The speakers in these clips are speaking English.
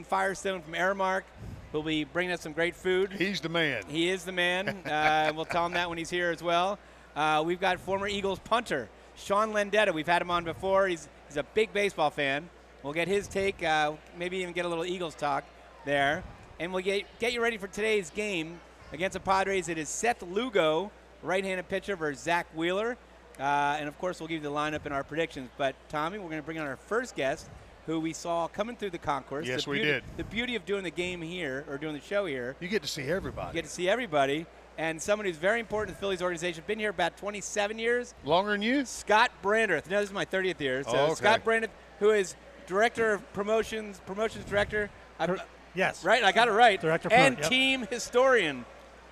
Firestone from Aramark, who'll be bringing us some great food. He's the man. He is the man. We'll tell him that when he's here as well. We've got former Eagles punter, Sean Landeta. We've had him on before. He's a big baseball fan. We'll get his take, maybe even get a little Eagles talk there. And we'll get you ready for today's game against the Padres. It is Seth Lugo, right-handed pitcher, versus Zach Wheeler. And, of course, we'll give you the lineup and our predictions. But, Tommy, we're going to bring on our first guest, who we saw coming through the concourse. Yes, we did. The beauty of doing the game here, or doing the show here. You get to see everybody. You get to see everybody. And someone who's very important to the Phillies organization, been here about 27 years. Longer than you? Scott Brandreth. No, this is my 30th year. So okay. Scott Brandreth, who is director of promotions director. Yes. Right? I got it right. Director and yep. team historian.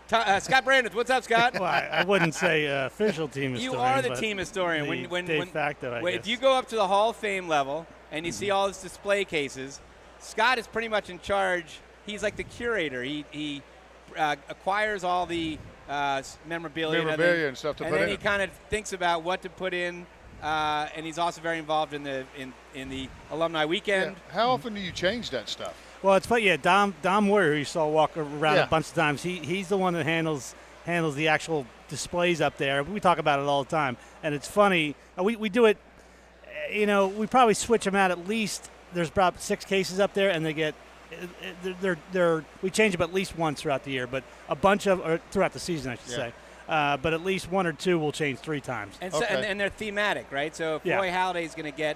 Scott Brandreth. What's up, Scott? Well, I wouldn't say official team historian. You are the team historian. De facto, I guess. If you go up to the Hall of Fame level and you see all these display cases, Scott is pretty much in charge. He's like the curator. He acquires all the memorabilia and stuff to put in. And then he kind of thinks about what to put in, and he's also very involved in the alumni weekend. Yeah. How often do you change that stuff? Well, it's funny. Yeah, Dom Warrior, who you saw walk around a bunch of times, he's the one that handles the actual displays up there. We talk about it all the time, and it's funny. We do it. You know, we probably switch them out at least. There's about 6 cases up there, and they get. We change them at least once throughout the year, but a bunch of or throughout the season, I should say. But at least 1 or 2 will change 3 times. And, and they're thematic, right? So if Roy Halladay's going to get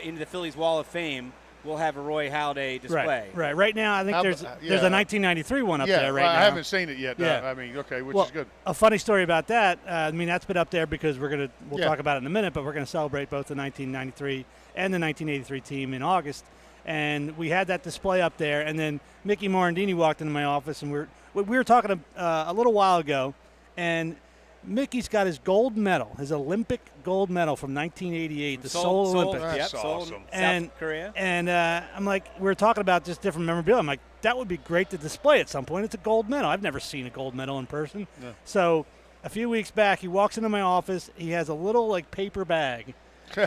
into the Phillies Wall of Fame, we'll have a Roy Halladay display. Right. Right now, I think there's a 1993 one up there right now. I haven't seen it yet. Which is good. A funny story about that. That's been up there because we'll talk about it in a minute, but we're going to celebrate both the 1993 and the 1983 team in August. And we had that display up there, and then Mickey Morandini walked into my office, and we were talking a little while ago, and Mickey's got his gold medal, his Olympic gold medal from 1988, the Seoul Olympics. That's awesome. South Korea. And I'm like, we were talking about just different memorabilia. I'm like, that would be great to display at some point. It's a gold medal. I've never seen a gold medal in person. Yeah. So a few weeks back, he walks into my office. He has a little paper bag.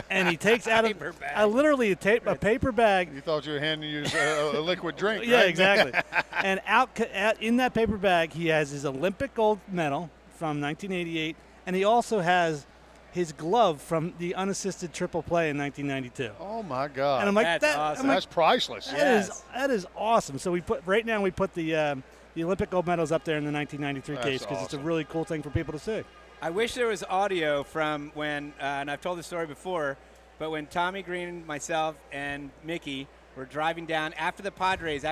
And he takes out a paper bag. You thought you were handing you a liquid drink, Yeah, right? exactly. And out in that paper bag, he has his Olympic gold medal from 1988, and he also has his glove from the unassisted triple play in 1992. Oh my God! And I'm like, that's awesome. That's priceless. That is awesome. So we put the Olympic gold medals up there in the 1993 case because it's a really cool thing for people to see. I wish there was audio from when, and I've told this story before, but when Tommy Greene, myself, and Mickey were driving down after the Padres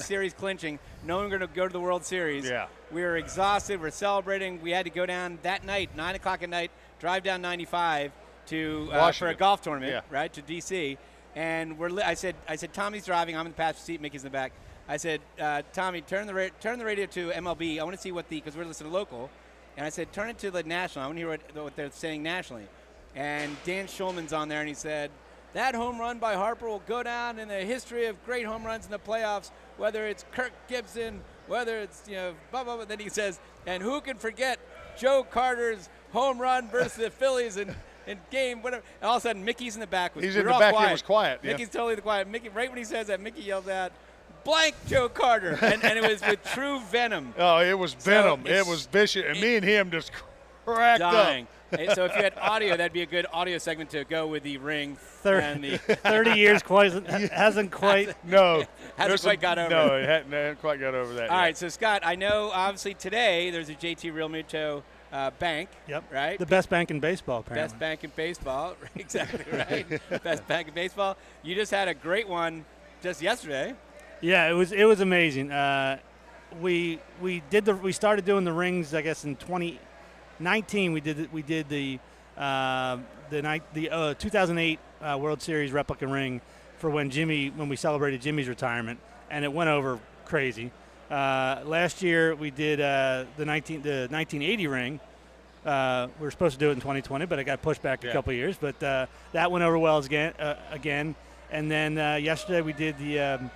series clinching, knowing we're going to go to the World Series. Yeah. We were exhausted. We're celebrating. We had to go down that night, 9 o'clock at night, drive down 95 to for a golf tournament, right, to D.C. And I said, Tommy's driving. I'm in the passenger seat. Mickey's in the back. I said, Tommy, turn the radio to MLB. I want to see because we're listening to local. And I said, turn it to the national. I want to hear what they're saying nationally. And Dan Schulman's on there, and he said, that home run by Harper will go down in the history of great home runs in the playoffs, whether it's Kirk Gibson, whether it's, blah, blah, blah. Then he says, and who can forget Joe Carter's home run versus the Phillies in game, whatever. And all of a sudden, Mickey's in the back. He's in the back. It was quiet. Mickey's totally quiet. Mickey, right when he says that, Mickey yells out, blank Joe Carter, and it was with true venom. Oh, it was venom. It was vicious, and me and him just cracked dying. up. So if you had audio, that'd be a good audio segment to go with the ring. 30 years hasn't quite. No. Hasn't quite got over. No, it hadn't quite got over that. All right, so Scott, I know obviously today there's a JT Realmuto bank. Yep. Right. The best bank in baseball, apparently. Best bank in baseball. Exactly right. Best bank in baseball. You just had a great one just yesterday. Yeah, it was amazing. We started doing the rings, I guess, in 2019. We did the 2008 World Series replica ring for when we celebrated Jimmy's retirement, and it went over crazy. Last year we did the 1980 ring. We were supposed to do it in 2020, but it got pushed back a couple of years. But that went over well again. And then yesterday we did the.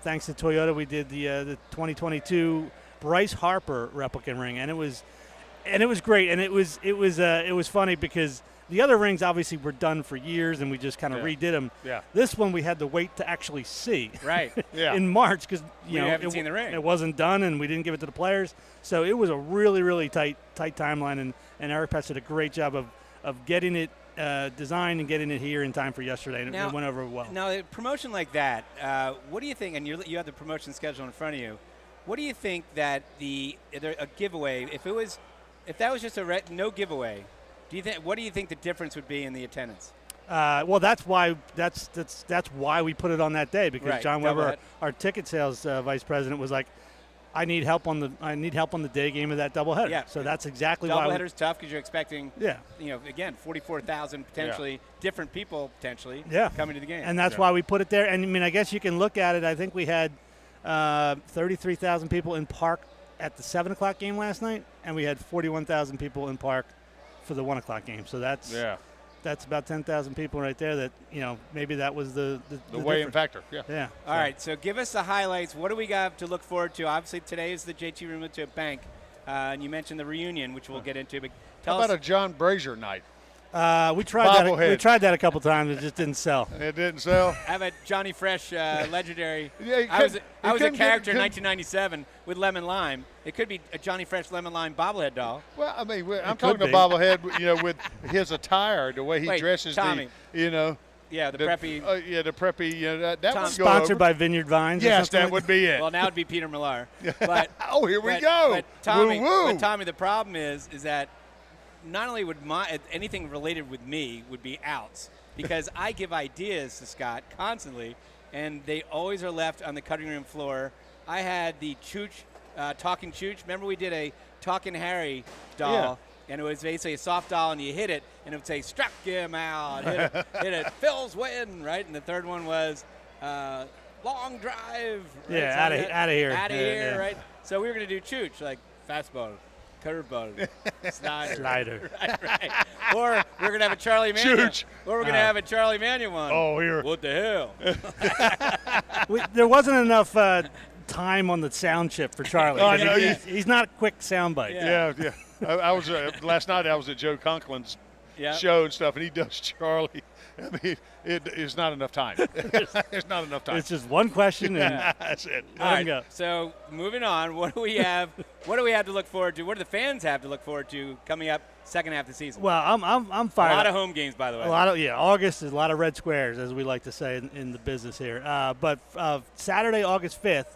Thanks to Toyota, we did the 2022 Bryce Harper replica ring, and it was great, and it was funny because The other rings obviously were done for years, and we just kind of redid them. Yeah. This one we had to wait to actually see. Right. Yeah. In March because haven't seen the ring. It wasn't done, and we didn't give it to the players. So it was a really, really tight timeline, and Eric Petz did a great job of getting it designed and getting it here in time for yesterday, and it went over well. Now, a promotion like that, what do you think? And you have the promotion schedule in front of you. What do you think that a giveaway, if that was just no giveaway, what do you think the difference would be in the attendance? Well, that's why we put it on that day, because John Weber, our ticket sales vice president, was like, I need help on the day game of that doubleheader. Yeah. So that's exactly why. Doubleheader's tough because you're expecting, again, 44,000 potentially different people coming to the game. And that's why we put it there. And I mean, I guess you can look at it. I think we had 33,000 people in park at the 7 o'clock game last night, and we had 41,000 people in park for the 1 o'clock game. So that's about 10,000 people right there that, maybe that was the weighing factor. Yeah. All right, so give us the highlights. What do we got to look forward to? Obviously, today is the JT Realmuto Bank, and you mentioned the reunion, which we'll get into. But how about a John Brazer night? We tried that a couple times. It just didn't sell. It didn't sell. Have a Johnny Fresh legendary. I was a character in 1997 with Lemon Lime. It could be a Johnny Fresh Lemon Lime bobblehead doll. Well, I mean, I'm talking a bobblehead, with his attire, the way he dresses. Tommy. Yeah, the preppy. The preppy. That would go sponsored over. by Vineyard Vines. Yes, that would be it. Well, now it'd be Peter Millar. But here we go. But Tommy, woo, woo. Tommy, the problem is that not only would anything related with me would be outs, because I give ideas to Scott constantly, and they always are left on the cutting room floor. I had the Talking Chooch. Remember we did a Talking Harry doll, and it was basically a soft doll, and you hit it, and it would say, struck him out, hit it, Phil's win, right? And the third one was long drive. Right? Yeah, so out of here. Out of here, right? So we were going to do Chooch, like fastball, curveball, slider. right. Or we're going to have a Charlie Manuel. Chooch. Or we're going to have a Charlie Manuel one. Oh, here. What the hell? There wasn't enough time on the sound chip for Charlie. I know. He's not a quick soundbite. Yeah. I was last night. I was at Joe Conklin's show and stuff, and he does Charlie. I mean, it's not enough time. There's not enough time. It's just one question, and that's it. All right. Go. So moving on, what do we have? What do we have to look forward to? What do the fans have to look forward to coming up second half of the season? Well, I'm fired. A lot of home games, by the way. August is a lot of red squares, as we like to say in the business here. But Saturday, August 5th,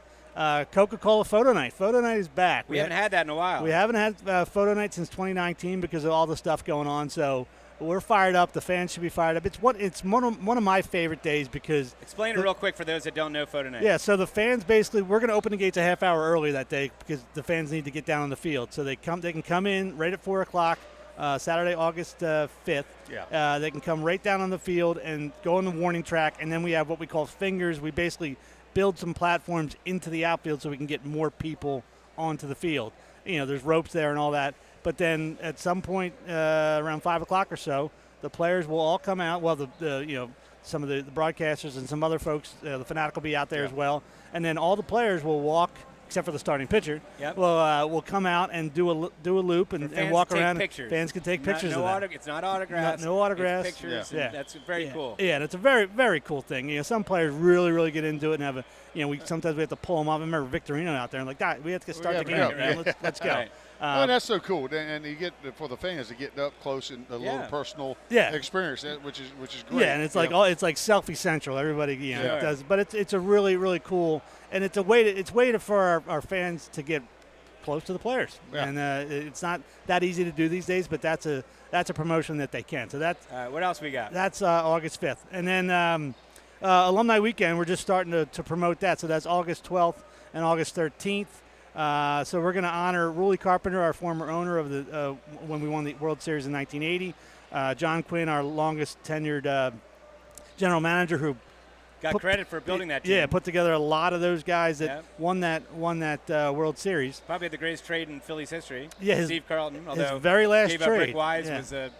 Coca-Cola Photo Night. Photo Night is back. We haven't had that in a while. We haven't had Photo Night since 2019 because of all the stuff going on. So we're fired up. The fans should be fired up. It's one of my favorite days because – Explain it real quick for those that don't know Photo Night. Yeah, so the fans basically – we're going to open the gates a half hour early that day because the fans need to get down on the field. So they can come in right at 4 o'clock. Saturday, August 5th. Yeah. They can come right down on the field and go on the warning track, and then we have what we call fingers. We basically build some platforms into the outfield so we can get more people onto the field. There's ropes there and all that. But then at some point around 5 o'clock or so, the players will all come out. Well, some of the broadcasters and some other folks, the Fanatic will be out there as well. And then all the players will walk, except for the starting pitcher, will come out and do a loop and walk around. Pictures. Fans can take pictures of that. It's not autographs. No autographs. It's pictures. Yeah. That's very cool. Yeah, and it's a very, very cool thing. Some players really, really get into it and have sometimes we have to pull them off. I remember Victorino out there and we have to start the game. Right. Let's go. Right. Well, that's so cool, and you get for the fans to get up close and a little personal experience, which is great. Yeah, and it's like selfie central. Everybody does, but it's a really, really cool, and it's a way for our fans to get close to the players, and it's not that easy to do these days, but that's a promotion that they can. So that's what else we got? That's August 5th, and then Alumni Weekend. We're just starting to promote that. So that's August 12th and August 13th. So we're going to honor Ruley Carpenter, our former owner of the when we won the World Series in 1980. John Quinn, our longest tenured general manager, who got credit for building that team. Yeah, put together a lot of those guys that won that World Series. Probably the greatest trade in Phillies history. Yeah, Steve Carlton. Although his very last gave trade. Up Rick Wise was a.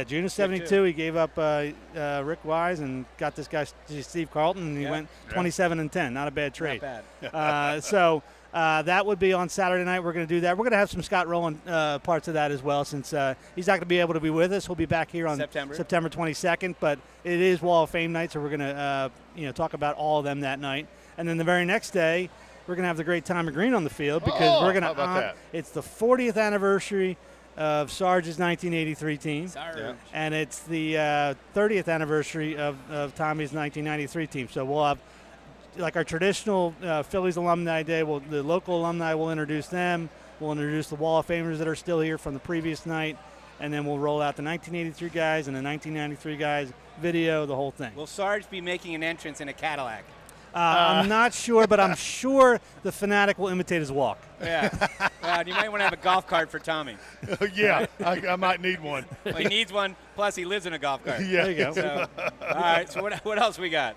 June of '72, he gave up Rick Wise and got this guy Steve Carlton, and he went 27-10. Not a bad trade. Not bad. That would be on Saturday night. We're going to do that. We're going to have some Scott Rowland parts of that as well, since he's not going to be able to be with us. He'll be back here on September 22nd, but it is Wall of Fame night, so we're going to talk about all of them that night. And then the very next day, we're going to have the great Tommy Greene on the field, because we're going to it's the 40th anniversary of Sarge's 1983 team, and it's the 30th anniversary of Tommy's 1993 team. So we'll have, like our traditional Phillies Alumni Day, the local alumni will introduce them. We'll introduce the Wall of Famers that are still here from the previous night, and then we'll roll out the 1983 guys and the 1993 guys, video, the whole thing. Will Sarge be making an entrance in a Cadillac? I'm not sure, but I'm sure the Fanatic will imitate his walk. Yeah. You might want to have a golf cart for Tommy. Yeah, I might need one. Well, he needs one, plus he lives in a golf cart. Yeah. There you go. So, all right, so what else we got?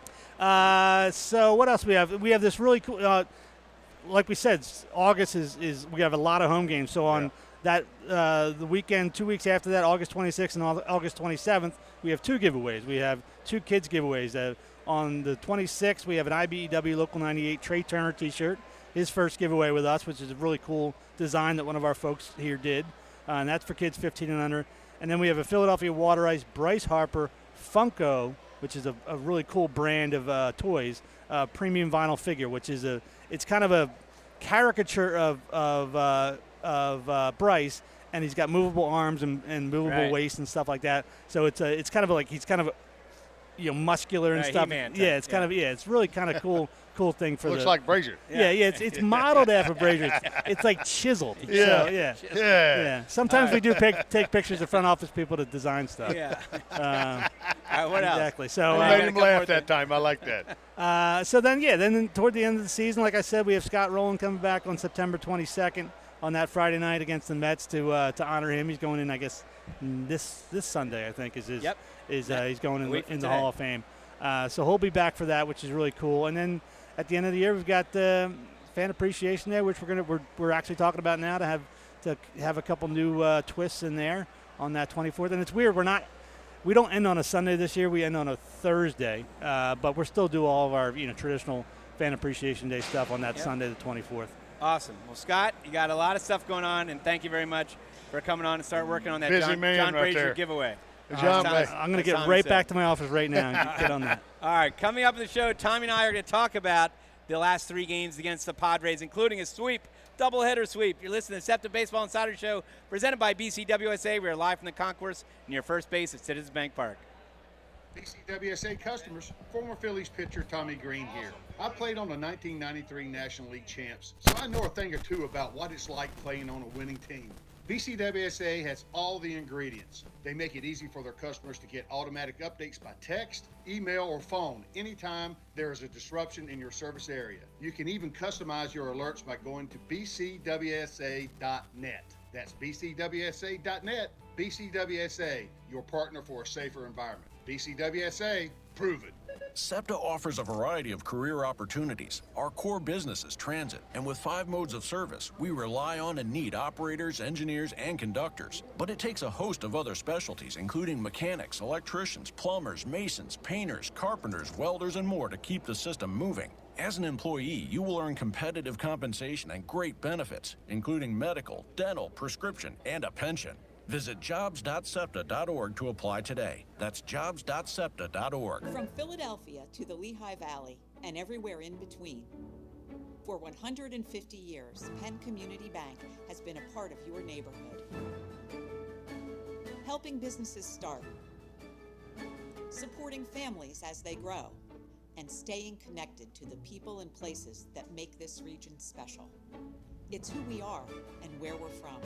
So what else we have? We have this really cool, like we said, August is we have a lot of home games. So on that the weekend, 2 weeks after that, August 26th and August 27th, we have two giveaways. We have two kids giveaways. On the 26th, we have an IBEW Local 98 Trey Turner T-shirt, his first giveaway with us, which is a really cool design that one of our folks here did, and that's for kids 15 and under. And then we have a Philadelphia Water Ice Bryce Harper Funko, which is a really cool brand of toys, premium vinyl figure, which is it's kind of a caricature of Bryce, and he's got movable arms and movable waist and stuff like that. So it's kind of like he's kind of muscular and stuff. Yeah, it's kind of it's really kind of cool thing for looks like Brazer. Yeah, it's modeled after Brazer. It's like chiseled. Yeah, so, yeah. Sometimes we do take pictures of front office people to design stuff. Yeah. What else? Exactly. So I made him laugh that time. I like that. So then toward the end of the season, like I said, we have Scott Rowland coming back on September 22nd on that Friday night against the Mets to honor him. He's going in, I guess, this Sunday, I think, is his. Yep. He's going in the Hall of Fame. So he'll be back for that, which is really cool. And then at the end of the year, we've got Fan Appreciation Day, which we're actually talking about now to have a couple new twists in there on that 24th. And it's weird, we don't end on a Sunday this year. We end on a Thursday, but we're still do all of our traditional Fan Appreciation Day stuff on that Sunday, the 24th. Awesome. Well, Scott, you got a lot of stuff going on, and thank you very much for coming on and start working on that John Brazer giveaway. I'm going to get right back to my office right now and get on that. All right, coming up in the show, Tommy and I are going to talk about the last three games against the Padres, including a sweep, doubleheader sweep. You're listening to Septa Baseball Insiders Show, presented by BCWSA. We are live from the concourse near first base at Citizens Bank Park. BCWSA customers, former Phillies pitcher Tommy Greene here. I played on the 1993 National League champs, so I know a thing or two about what it's like playing on a winning team. BCWSA has all the ingredients. They make it easy for their customers to get automatic updates by text, email, or phone anytime there is a disruption in your service area. You can even customize your alerts by going to bcwsa.net. That's bcwsa.net. BCWSA, your partner for a safer environment. BCWSA, prove it. Septa offers a variety of career opportunities. Our core business is transit, and with 5 modes of service, we rely on and need operators, engineers, and conductors. But it takes a host of other specialties, including mechanics, electricians, plumbers, masons, painters, carpenters, welders, and more to keep the system moving. As an employee, you will earn competitive compensation and great benefits, including medical, dental, prescription, and a pension. Visit jobs.septa.org to apply today. That's jobs.septa.org. From Philadelphia to the Lehigh Valley and everywhere in between. For 150 years, Penn Community Bank has been a part of your neighborhood. Helping businesses start, supporting families as they grow, and staying connected to the people and places that make this region special. It's who we are and where we're from.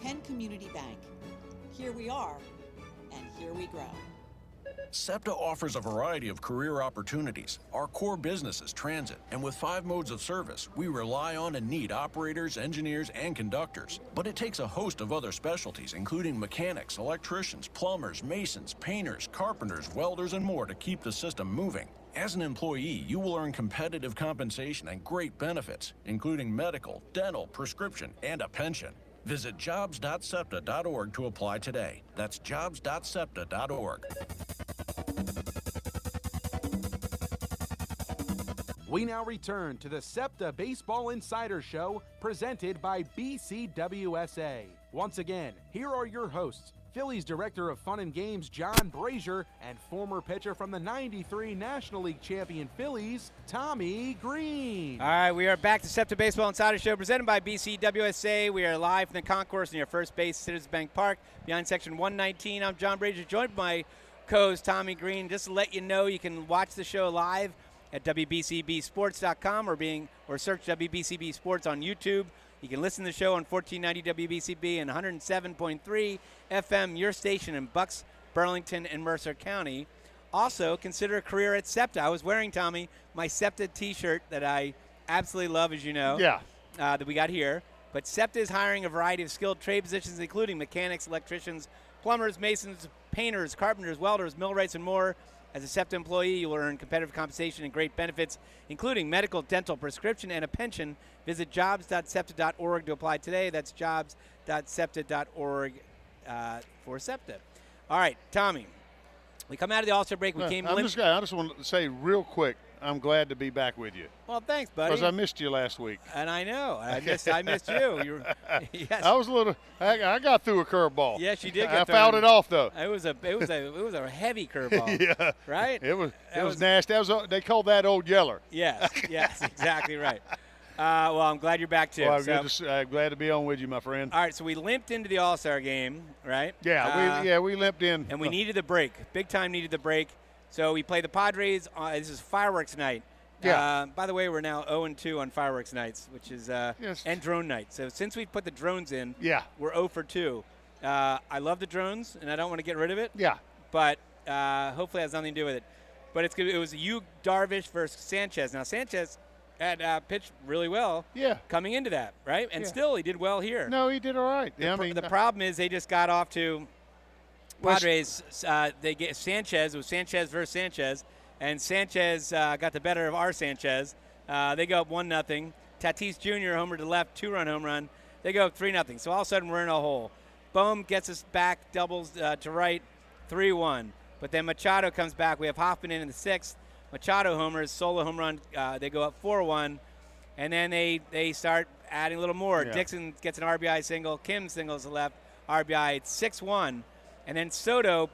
Penn Community Bank. Here we are, and here we grow. Septa offers a variety of career opportunities. Our core business is transit, and with 5 modes of service, we rely on and need operators, engineers, and conductors. But it takes a host of other specialties, including mechanics, electricians, plumbers, masons, painters, carpenters, welders, and more to keep the system moving. As an employee, you will earn competitive compensation and great benefits, including medical, dental, prescription, and a pension. Visit jobs.septa.org to apply today. That's jobs.septa.org. We now return to the Septa Baseball Insiders Show presented by BCWSA. Once again, here are your hosts, Phillies Director of Fun and Games John Brazer and former pitcher from the '93 National League champion Phillies, Tommy Greene. All right, we are back to Septa Baseball Insiders Show presented by BCWSA. We are live from the concourse near First Base, Citizens Bank Park, behind Section 119. I'm John Brazer, joined by my co-host Tommy Greene. Just to let you know, you can watch the show live at WBCBsports.com or search WBCB Sports on YouTube. You can listen to the show on 1490 WBCB and 107.3 FM, your station in Bucks, Burlington, and Mercer County. Also, consider a career at Septa. I was wearing, Tommy, my Septa T-shirt that I absolutely love, as you know. Yeah. That we got here. But Septa is hiring a variety of skilled trade positions, including mechanics, electricians, plumbers, masons, painters, carpenters, welders, millwrights, and more. As a Septa employee, you will earn competitive compensation and great benefits, including medical, dental, prescription, and a pension. Visit jobs.septa.org to apply today. That's jobs.septa.org for Septa. All right, Tommy, we come out of the All-Star break. We came. I just want to say real quick, I'm glad to be back with you. Well, thanks, buddy. Because I missed you last week. And I know. I missed you. Yes. I was a little. I got through a curveball. Yes, you did. I fouled it off though. It was a heavy curveball. Yeah. Right. It was nasty. They called that Old Yeller. Yes. Yes. Exactly right. Well, I'm glad you're back too. Well, I'm glad to be on with you, my friend. All right. So we limped into the All-Star game, right? Yeah. We limped in. And we needed the break. Big time needed the break. So we play the Padres. This is fireworks night. Yeah. By the way, we're now 0-2 on fireworks nights, which is and drone night. So since we put the drones in, we're 0 for 2. I love the drones, and I don't want to get rid of it. Yeah. But hopefully it has nothing to do with it. But it's good. It was Yu Darvish versus Sanchez. Now Sanchez had pitched really well. Yeah. Coming into that, right? And still he did well here. No, he did all right. The problem is they just got off to Padres. They get Sanchez. It was Sanchez versus Sanchez. And Sanchez got the better of our Sanchez. They go up 1-0. Tatis Jr. homer to left, 2-run home run. They go up 3-0. So all of a sudden we're in a hole. Bohm gets us back, doubles to right, 3-1. But then Machado comes back. We have Hoffman in the 6th. Machado homers, solo home run. They go up 4-1. And then they start adding a little more. Yeah. Dixon gets an RBI single. Kim singles to left, RBI. It's 6-1. And then Soto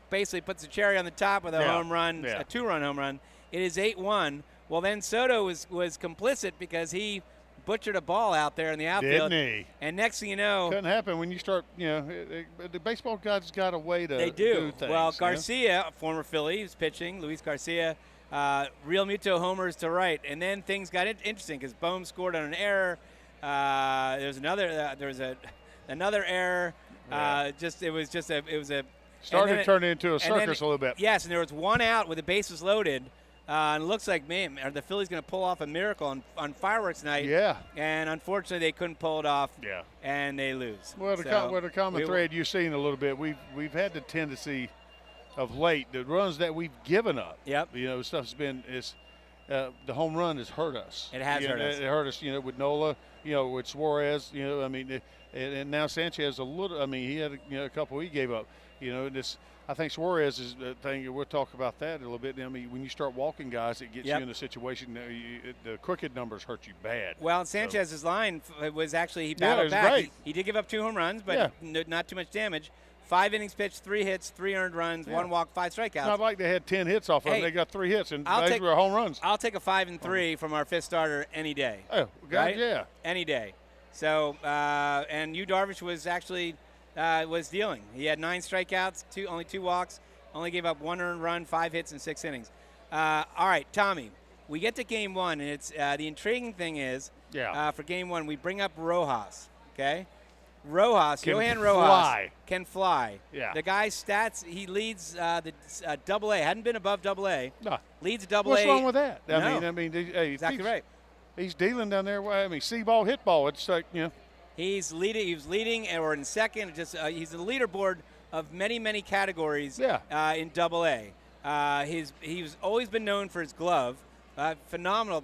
basically puts the cherry on the top with a home run, a 2-run home run. It is 8-1. Well, then Soto was complicit because he butchered a ball out there in the outfield. Didn't he? And next thing you know, couldn't happen when you start. The baseball guys got a way to do things. Well, Garcia, a former Philly, who's pitching. Luis Garcia, Real Muto homers to right, and then things got interesting because Bohm scored on an error. There was another error. Yeah. It was a. Started to turn into a circus a little bit. Yes, and there was one out with the bases loaded. And it looks like, man, are the Phillies going to pull off a miracle on fireworks night? Yeah. And unfortunately, they couldn't pull it off. Yeah. And they lose. Well, the common thread you've seen a little bit, we've had the tendency of late, the runs that we've given up. Yep. Stuff's been the home run has hurt us. It has hurt us. It hurt us, with Nola, with Suarez, and now Sanchez a little. He had a couple he gave up. I think Suarez is the thing. We'll talk about that a little bit. When you start walking guys, it gets you in a situation. The crooked numbers hurt you bad. Well, Sanchez's line was actually he battled back. Great. He did give up 2 home runs, but not too much damage. 5 innings pitched, 3 hits, 3 earned runs, 1 walk, 5 strikeouts. It's not like they had 10 hits off of them. They got 3 hits, and those were home runs. I'll take a 5 and 3 from our 5th starter any day. Oh, God, right? Yeah. Any day. So, and Yu Darvish was actually was dealing. He had 9 strikeouts, only 2 walks, only gave up 1 earned run, 5 hits in 6 innings. All right, Tommy, we get to game 1, and it's the intriguing thing is for game 1, we bring up Rojas, okay? Johan Rojas can fly. Yeah. The guy's stats, he leads the AA. Hadn't been above AA. No. Leads AA. What's wrong with that? No. Exactly right. He's dealing down there. See ball, hit ball. It's like, He's leading. He was leading or in second. He's the leaderboard of many categories in AA. He's always been known for his glove. Phenomenal.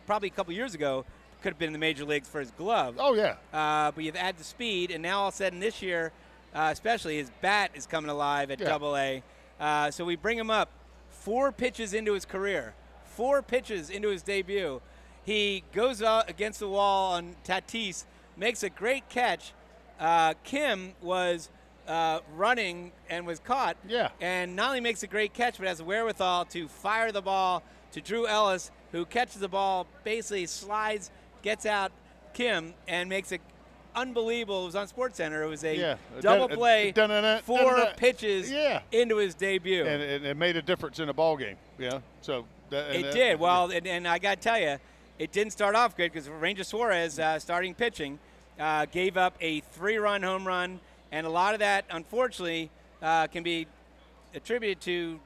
Probably a couple years ago could have been in the major leagues for his glove. Oh yeah. But you've added the speed, and now all of a sudden this year, especially his bat is coming alive at AA. So we bring him up 4 pitches into his career. 4 pitches into his debut. He goes out against the wall on Tatis, makes a great catch. Kim was running and was caught. Yeah. And not only makes a great catch, but has the wherewithal to fire the ball to Drew Ellis, who catches the ball, basically slides, gets out Kim, and makes it unbelievable. It was on SportsCenter. It was a double play, 4 pitches into his debut. And it made a difference in the ball game. Yeah. So it did. Well, and I got to tell you, it didn't start off good because Ranger Suarez, starting pitching, gave up a 3-run home run. And a lot of that, unfortunately, can be attributed to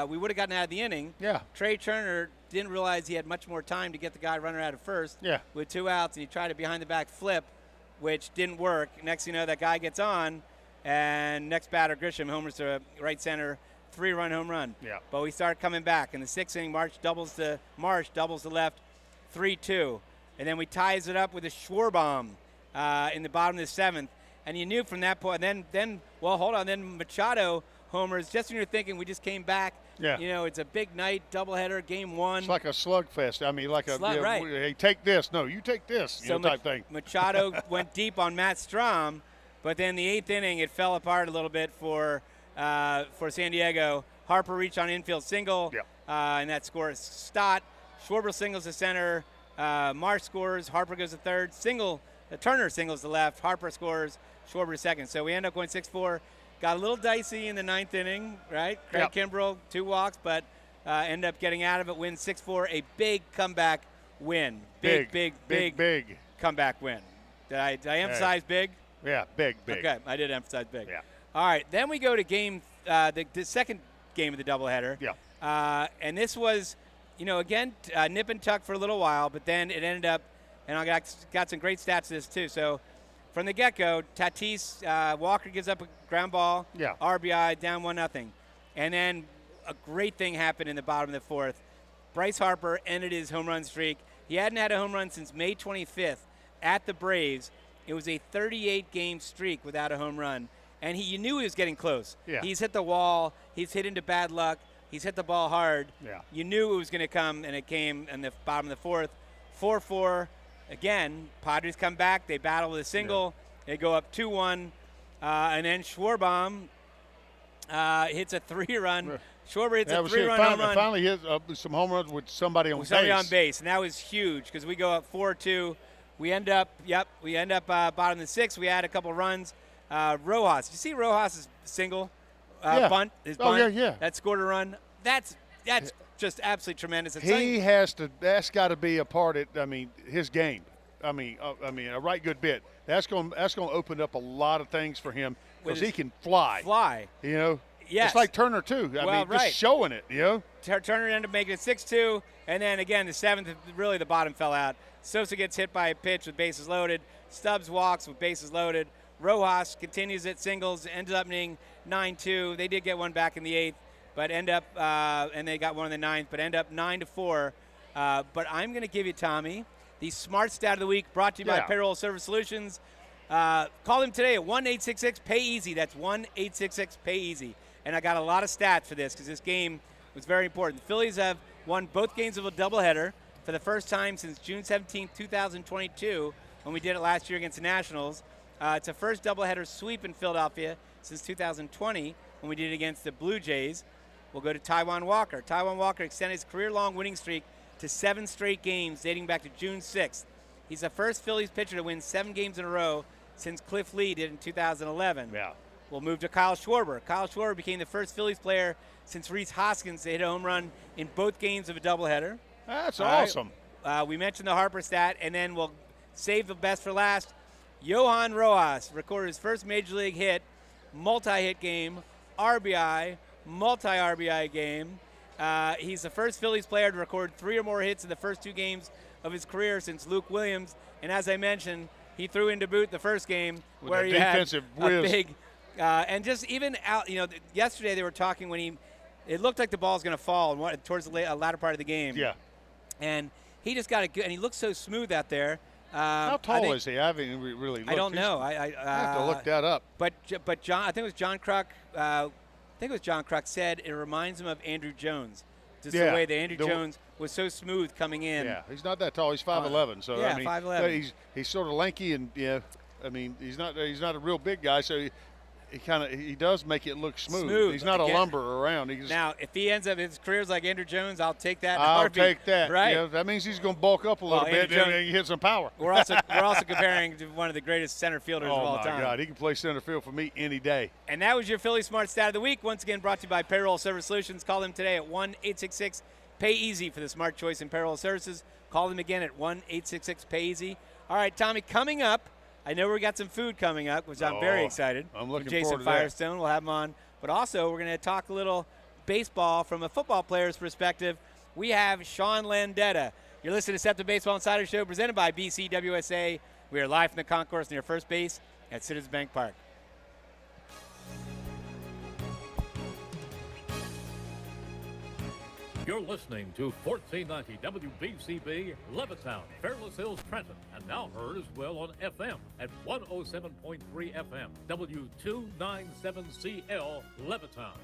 we would have gotten out of the inning. Yeah. Trey Turner didn't realize he had much more time to get the guy runner out of first with 2 outs, and he tried a behind-the-back flip, which didn't work. Next thing you know, that guy gets on, and next batter, Grisham, homers to right center, 3-run home run. Yeah. But we start coming back. In the 6th inning, Marsh doubles to left, 3-2. And then we ties it up with a Schwarbomb in the bottom of the 7th. And you knew from that point, then Machado homers, just when you're thinking we just came back. Yeah. You know, it's a big night, doubleheader, game 1. It's like a slugfest. I mean, like right. Hey, take this. No, you take this. Type thing. Machado went deep on Matt Strahm, but then the 8th inning, it fell apart a little bit for San Diego. Harper reached on infield single, and that scores Stott. Schwarber singles to center. Marsh scores. Harper goes to third. Turner singles to left. Harper scores. Schwarber to second. So we end up going 6-4. Got a little dicey in the 9th inning, right? Craig Kimbrell, 2 walks, but end up getting out of it. Win 6-4. A big comeback win. Big comeback win. Did I emphasize big? Yeah, big. Okay, I did emphasize big. Yeah. All right, then we go to game the second game of the doubleheader. Yeah. And this was, again, nip and tuck for a little while, but then it ended up, and I got some great stats to this too. So from the get-go, Tatis, Walker gives up a ground ball, RBI, down 1-0. And then a great thing happened in the bottom of the 4th. Bryce Harper ended his home run streak. He hadn't had a home run since May 25th at the Braves. It was a 38-game streak without a home run. And you knew he was getting close. Yeah. He's hit the wall. He's hit into bad luck. He's hit the ball hard. Yeah. You knew it was going to come, and it came in the bottom of the 4th. 4-4. Again, Padres come back. They battle with a single. They go up 2-1. And then Schwarbaum hits a 3-run. Schwarber hits a 3-run home run. Finally hit some home runs with somebody on base. Somebody on base, and that was huge because we go up 4-2. We end up bottom of the 6th. We add a couple runs. Rojas. You see Rojas' single bunt? His bunt? Yeah. That scored a run. That's just absolutely tremendous. That's got to be a part of, his game. A right good bit. That's going to open up a lot of things for him because he can fly. Yes. It's like Turner, too. Just showing it, Turner ended up making it 6-2, and then, again, the 7th, really the bottom fell out. Sosa gets hit by a pitch with bases loaded. Stubbs walks with bases loaded. Rojas continues it, singles, ended up being 9-2. They did get one back in the 8th, but end up, and they got one in the 9th, but end up 9-4. But I'm going to give you, Tommy, the Smart Stat of the Week brought to you by Payroll Service Solutions. Call them today at 1-866-PAY-EASY. That's 1-866-PAY-EASY. And I got a lot of stats for this because this game was very important. The Phillies have won both games of a doubleheader for the first time since June 17, 2022, when we did it last year against the Nationals. It's a first doubleheader sweep in Philadelphia since 2020 when we did it against the Blue Jays. We'll go to Taijuan Walker. Taijuan Walker extended his career-long winning streak to 7 straight games dating back to June 6th. He's the first Phillies pitcher to win 7 games in a row since Cliff Lee did in 2011. Yeah. We'll move to Kyle Schwarber. Kyle Schwarber became the first Phillies player since Rhys Hoskins to hit a home run in both games of a doubleheader. That's awesome. We mentioned the Harper stat, and then we'll save the best for last. Johan Rojas recorded his first major league hit, multi-hit game, RBI, multi-RBI game. He's the first Phillies player to record 3 or more hits in the first 2 games of his career since Luke Williams. And as I mentioned, he threw into boot the first game where he had a big and just even out. Yesterday they were talking when it looked like the ball was going to fall towards the latter part of the game. Yeah. And he just got a good, and he looks so smooth out there. How tall is he? I haven't really looked. I don't know. I have to look that up. But John, I think it was John Kruk. John Kruk said it reminds him of Andrew Jones. Just the way that Andrew Jones was so smooth coming in. Yeah, he's not that tall. He's 5'11", so yeah, I mean, 5'11". he's sort of lanky and I mean, he's not a real big guy, so he does make it look smooth. He's not a lumber around. Now, if he ends up his career's like Andrew Jones, I'll take that. I'll take that. Right? Yeah, that means he's going to bulk up a little bit and hit some power. We're also comparing to one of the greatest center fielders of all time. Oh my God, he can play center field for me any day. And that was your Philly Smart Stat of the Week. Once again, brought to you by Payroll Service Solutions. Call them today at 1-866-PAY-EASY for the smart choice in payroll services. Call them again at 1-866-PAY-EASY. All right, Tommy, coming up. I know we got some food coming up, which I'm very excited. I'm looking Jason forward to Firestone, we'll have him on. But also, we're going to talk a little baseball from a football player's perspective. We have Sean Landeta. You're listening to Septa Baseball Insiders Show presented by BCWSA. We are live from the concourse near first base at Citizens Bank Park. You're listening to 1490 WBCB, Levittown, Fairless Hills, Trenton, and now heard as well on FM at 107.3 FM, W297CL, Levittown.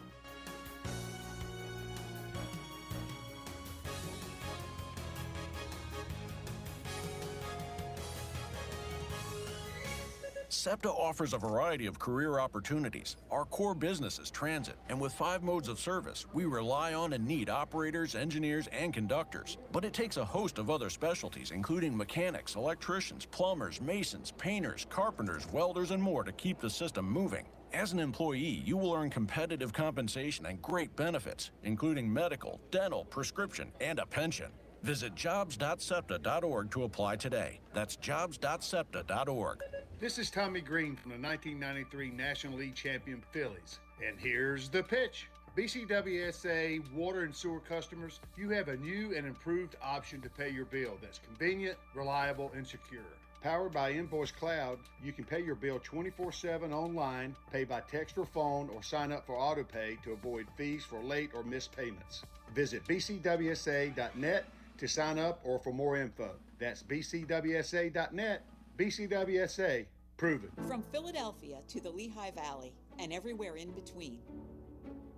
Septa offers a variety of career opportunities. Our core business is transit, and with 5 modes of service, we rely on and need operators, engineers, and conductors. But it takes a host of other specialties, including mechanics, electricians, plumbers, masons, painters, carpenters, welders, and more to keep the system moving. As an employee, you will earn competitive compensation and great benefits, including medical, dental, prescription, and a pension. Visit jobs.septa.org to apply today. That's jobs.septa.org. This is Tommy Greene from the 1993 National League champion Phillies. And here's the pitch. BCWSA water and sewer customers, you have a new and improved option to pay your bill that's convenient, reliable, and secure. Powered by Invoice Cloud, you can pay your bill 24/7 online, pay by text or phone, or sign up for autopay to avoid fees for late or missed payments. Visit bcwsa.net to sign up or for more info. That's bcwsa.net. BCWSA, prove it. From Philadelphia to the Lehigh Valley and everywhere in between.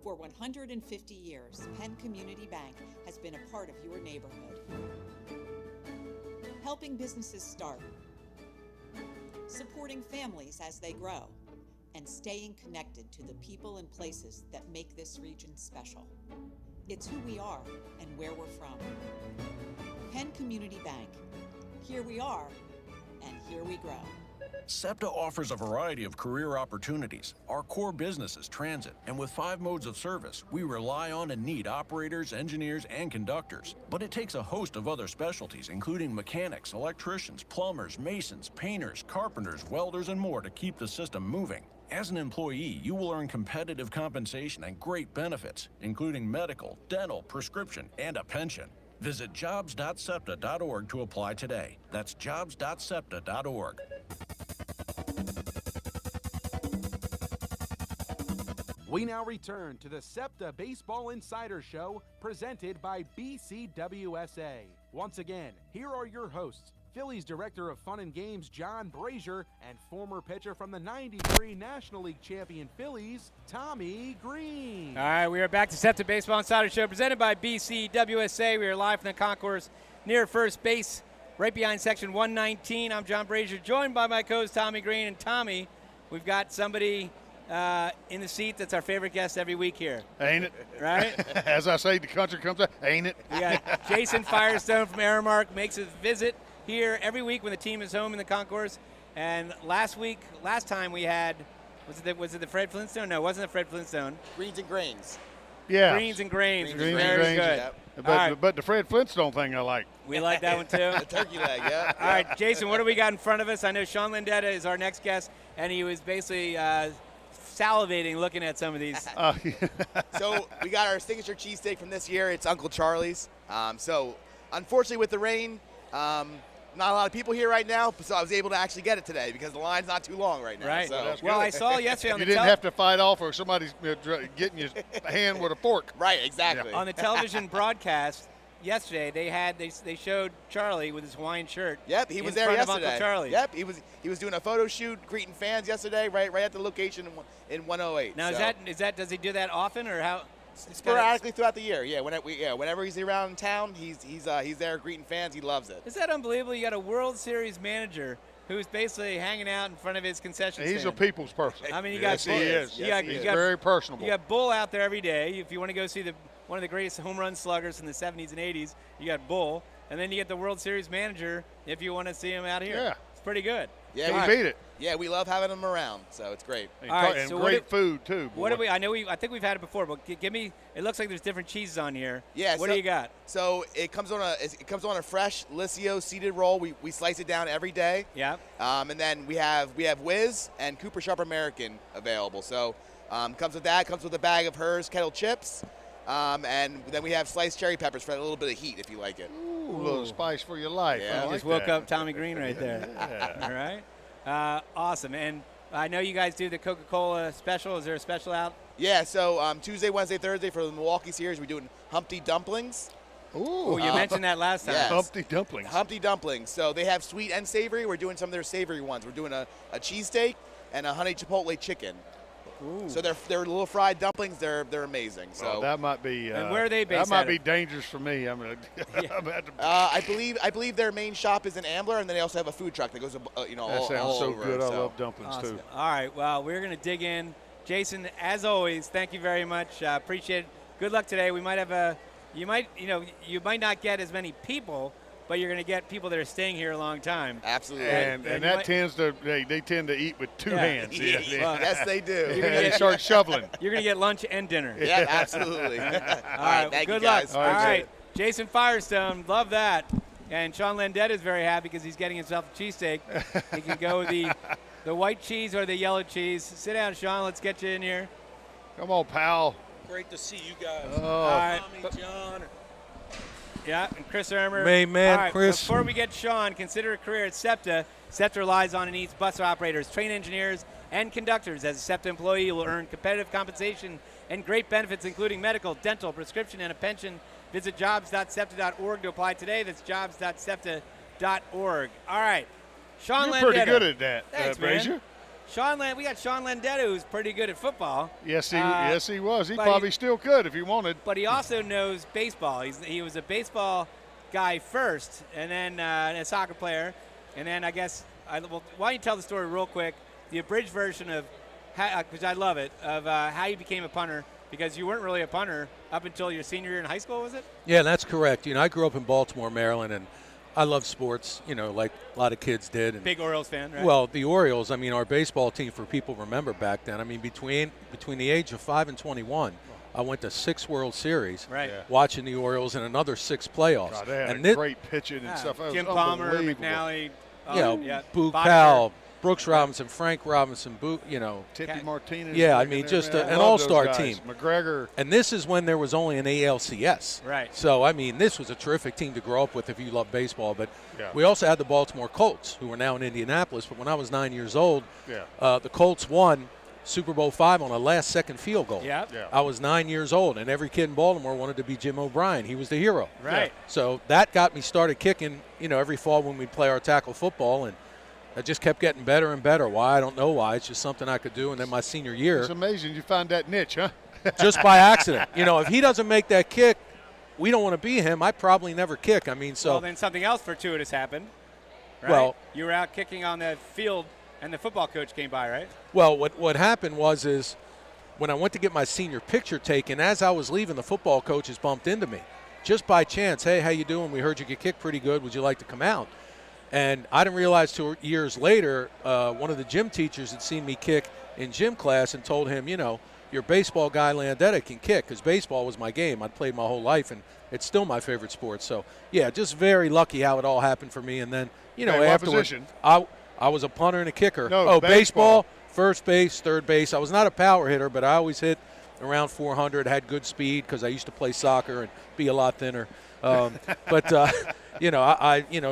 For 150 years, Penn Community Bank has been a part of your neighborhood. Helping businesses start, supporting families as they grow, and staying connected to the people and places that make this region special. It's who we are and where we're from. Penn Community Bank. Here we are, and here we grow. Septa offers a variety of career opportunities. Our core business is transit, and with 5 modes of service, we rely on and need operators, engineers, and conductors. But it takes a host of other specialties, including mechanics, electricians, plumbers, masons, painters, carpenters, welders, and more to keep the system moving. As an employee, you will earn competitive compensation and great benefits, including medical, dental, prescription, and a pension. Visit jobs.septa.org to apply today. That's jobs.septa.org. We now return to the Septa Baseball Insider Show presented by BCWSA. Once again, here are your hosts, Phillies Director of Fun and Games John Brazer and former pitcher from the 93 National League champion Phillies, Tommy Greene. All right, we are back to Septa Baseball Insider Show presented by BCWSA. We are live from the concourse near first base, right behind section 119. I'm John Brazer, joined by my co-host Tommy Greene. And Tommy, we've got somebody in the seat that's our favorite guest every week here. Ain't it? Right? As I say, the country comes out, ain't it? We got Jason Firestone from Aramark makes his visit here every week when the team is home in the concourse. And last time we had, was it the Fred Flintstone? No, it wasn't the Fred Flintstone. Greens and Grains. Yeah. Greens and Grains. Greens Very and Grains, good. yep. But the Fred Flintstone thing I like. We like that one too. The turkey leg, yeah. All right, Jason, what do we got in front of us? I know Sean Landeta is our next guest, and he was basically salivating looking at some of these. So we got our signature cheesesteak from this year. It's Uncle Charlie's. So unfortunately with the rain, not a lot of people here right now, so I was able to actually get it today because the line's not too long right now. Right. So. Well, I saw yesterday on you the didn't have to fight off or somebody's getting your hand with a fork. Right, exactly. On the television broadcast yesterday, they showed Charlie with his Hawaiian shirt. Yep, he was in there front yesterday. Of Uncle Charlie. Yep, he was doing a photo shoot, greeting fans yesterday, right at the location in 108. Now, so. is that does he do that often or how? Sporadically throughout the year, yeah. Whenever he's around town, he's there greeting fans. He loves it. Is that unbelievable? You got a World Series manager who's basically hanging out in front of his concession stand. He's a people's person. I mean, you yes, got he is. You Yes, got, he is. got, Very personable. You got Bull out there every day. If you want to go see one of the greatest home run sluggers in the 70s and 80s, you got Bull. And then you get the World Series manager if you want to see him out here. Yeah. It's pretty good. Yeah, we beat it. Yeah, we love having him around, so it's great. And, All right, and so great food too. Boy. What do we? I think we've had it before, but give me. It looks like there's different cheeses on here. Yeah. What do you got? So it comes on a fresh Licio seeded roll. We slice it down every day. Yeah. And then we have Whiz and Cooper Sharp American available. So comes with that. Comes with a bag of Hers kettle chips. And then we have sliced cherry peppers for a little bit of heat if you like it. Ooh, a little spice for your life. Yeah. I like Just woke that. up Tommy Greene right there. Yeah. All right. Awesome. And I know you guys do the Coca-Cola special. Is there a special out? Yeah. So Tuesday, Wednesday, Thursday for the Milwaukee series, we're doing Humpty Dumplings. Ooh, You mentioned that last time. Yes. Humpty dumplings. Humpty Dumplings. So they have sweet and savory. We're doing some of their savory ones. We're doing a cheesesteak and a honey chipotle chicken. Ooh. So they're little fried dumplings. They're amazing. So that might be. And where are they based That might out be of? dangerous for me. I'm gonna. I'm gonna have to, I believe their main shop is in Ambler, and then they also have a food truck that goes that all sounds so over. good. I love dumplings Awesome. too. All right. Well, we're going to dig in. Jason, as always, thank you very much. Appreciate it. Good luck today. We might have you might not get as many people, but you're going to get people that are staying here a long time. Absolutely. And and you that might- tend to eat with two Yeah. hands. Yeah. Well, Yes, they do. You're gonna And get- start shoveling. You're going to get lunch and dinner. Yeah, absolutely. All All right, right. thank Good you guys. luck. All Appreciate right. Jason Firestone, love that. And Sean Landeta is very happy because he's getting himself a cheesesteak. He can go with the white cheese or the yellow cheese. Sit down, Sean. Let's get you in here. Come on, pal. Great to see you guys. All right. Tommy, John. Yeah, and Chris Ermer. Main man, All right, Chris. Before we get Sean, consider a career at Septa. Septa relies on and needs bus operators, train engineers, and conductors. As a Septa employee, you will earn competitive compensation and great benefits, including medical, dental, prescription, and a pension. Visit jobs.septa.org to apply today. That's jobs.septa.org. All right. Sean You're Landeta. pretty good at that, Thanks, Brazer. man. We got Sean Landeta, who's pretty good at football. Yes, he was. He but probably still could if he wanted. But he also knows baseball. He was a baseball guy first, and then a soccer player, and then I guess why don't you tell the story real quick, the abridged version of, because I love it, of how you became a punter, because you weren't really a punter up until your senior year in high school, was it? Yeah, that's correct. I grew up in Baltimore, Maryland, and I love sports, like a lot of kids did. And Big Orioles fan, right? Well, the Orioles, our baseball team, for people remember back then, between the age of 5 and 21, I went to 6 World Series, right. Yeah. watching the Orioles and another 6 playoffs. God, they had and a great pitching and stuff. That was Jim Palmer, unbelievable. McNally, Boog Boxer. Powell, Brooks Robinson, Frank Robinson, Tippy Martinez. Yeah, back in there, just man. an I love those all-star guys. team. McGregor. And this is when there was only an ALCS. Right. So, this was a terrific team to grow up with if you love baseball. But Yeah. we also had the Baltimore Colts, who are now in Indianapolis. But when I was 9 years old, Yeah. the Colts won Super Bowl 5 on a last-second field goal. Yeah. Yeah. I was 9 years old, and every kid in Baltimore wanted to be Jim O'Brien. He was the hero. Right. So that got me started kicking, every fall when we'd play our tackle football. And I just kept getting better and better. Why? I don't know why. It's just something I could do. And then my senior year, It's amazing you find that niche, huh? just by accident. If he doesn't make that kick, we don't want to be him. I probably never kick. Well, then something else fortuitous happened, right? Well- you were out kicking on the field, and the football coach came by, right? Well, what happened is when I went to get my senior picture taken, as I was leaving, the football coaches bumped into me. Just by chance, hey, how you doing? We heard you get kicked pretty good. Would you like to come out? And I didn't realize 2 years later, one of the gym teachers had seen me kick in gym class and told him, your baseball guy Landeta can kick, because baseball was my game. I'd played my whole life, and it's still my favorite sport. So, yeah, just very lucky how it all happened for me. And then, Okay, what afterwards, position? I was a punter and a kicker. No, baseball, first base, third base. I was not a power hitter, but I always hit around 400, had good speed because I used to play soccer and be a lot thinner.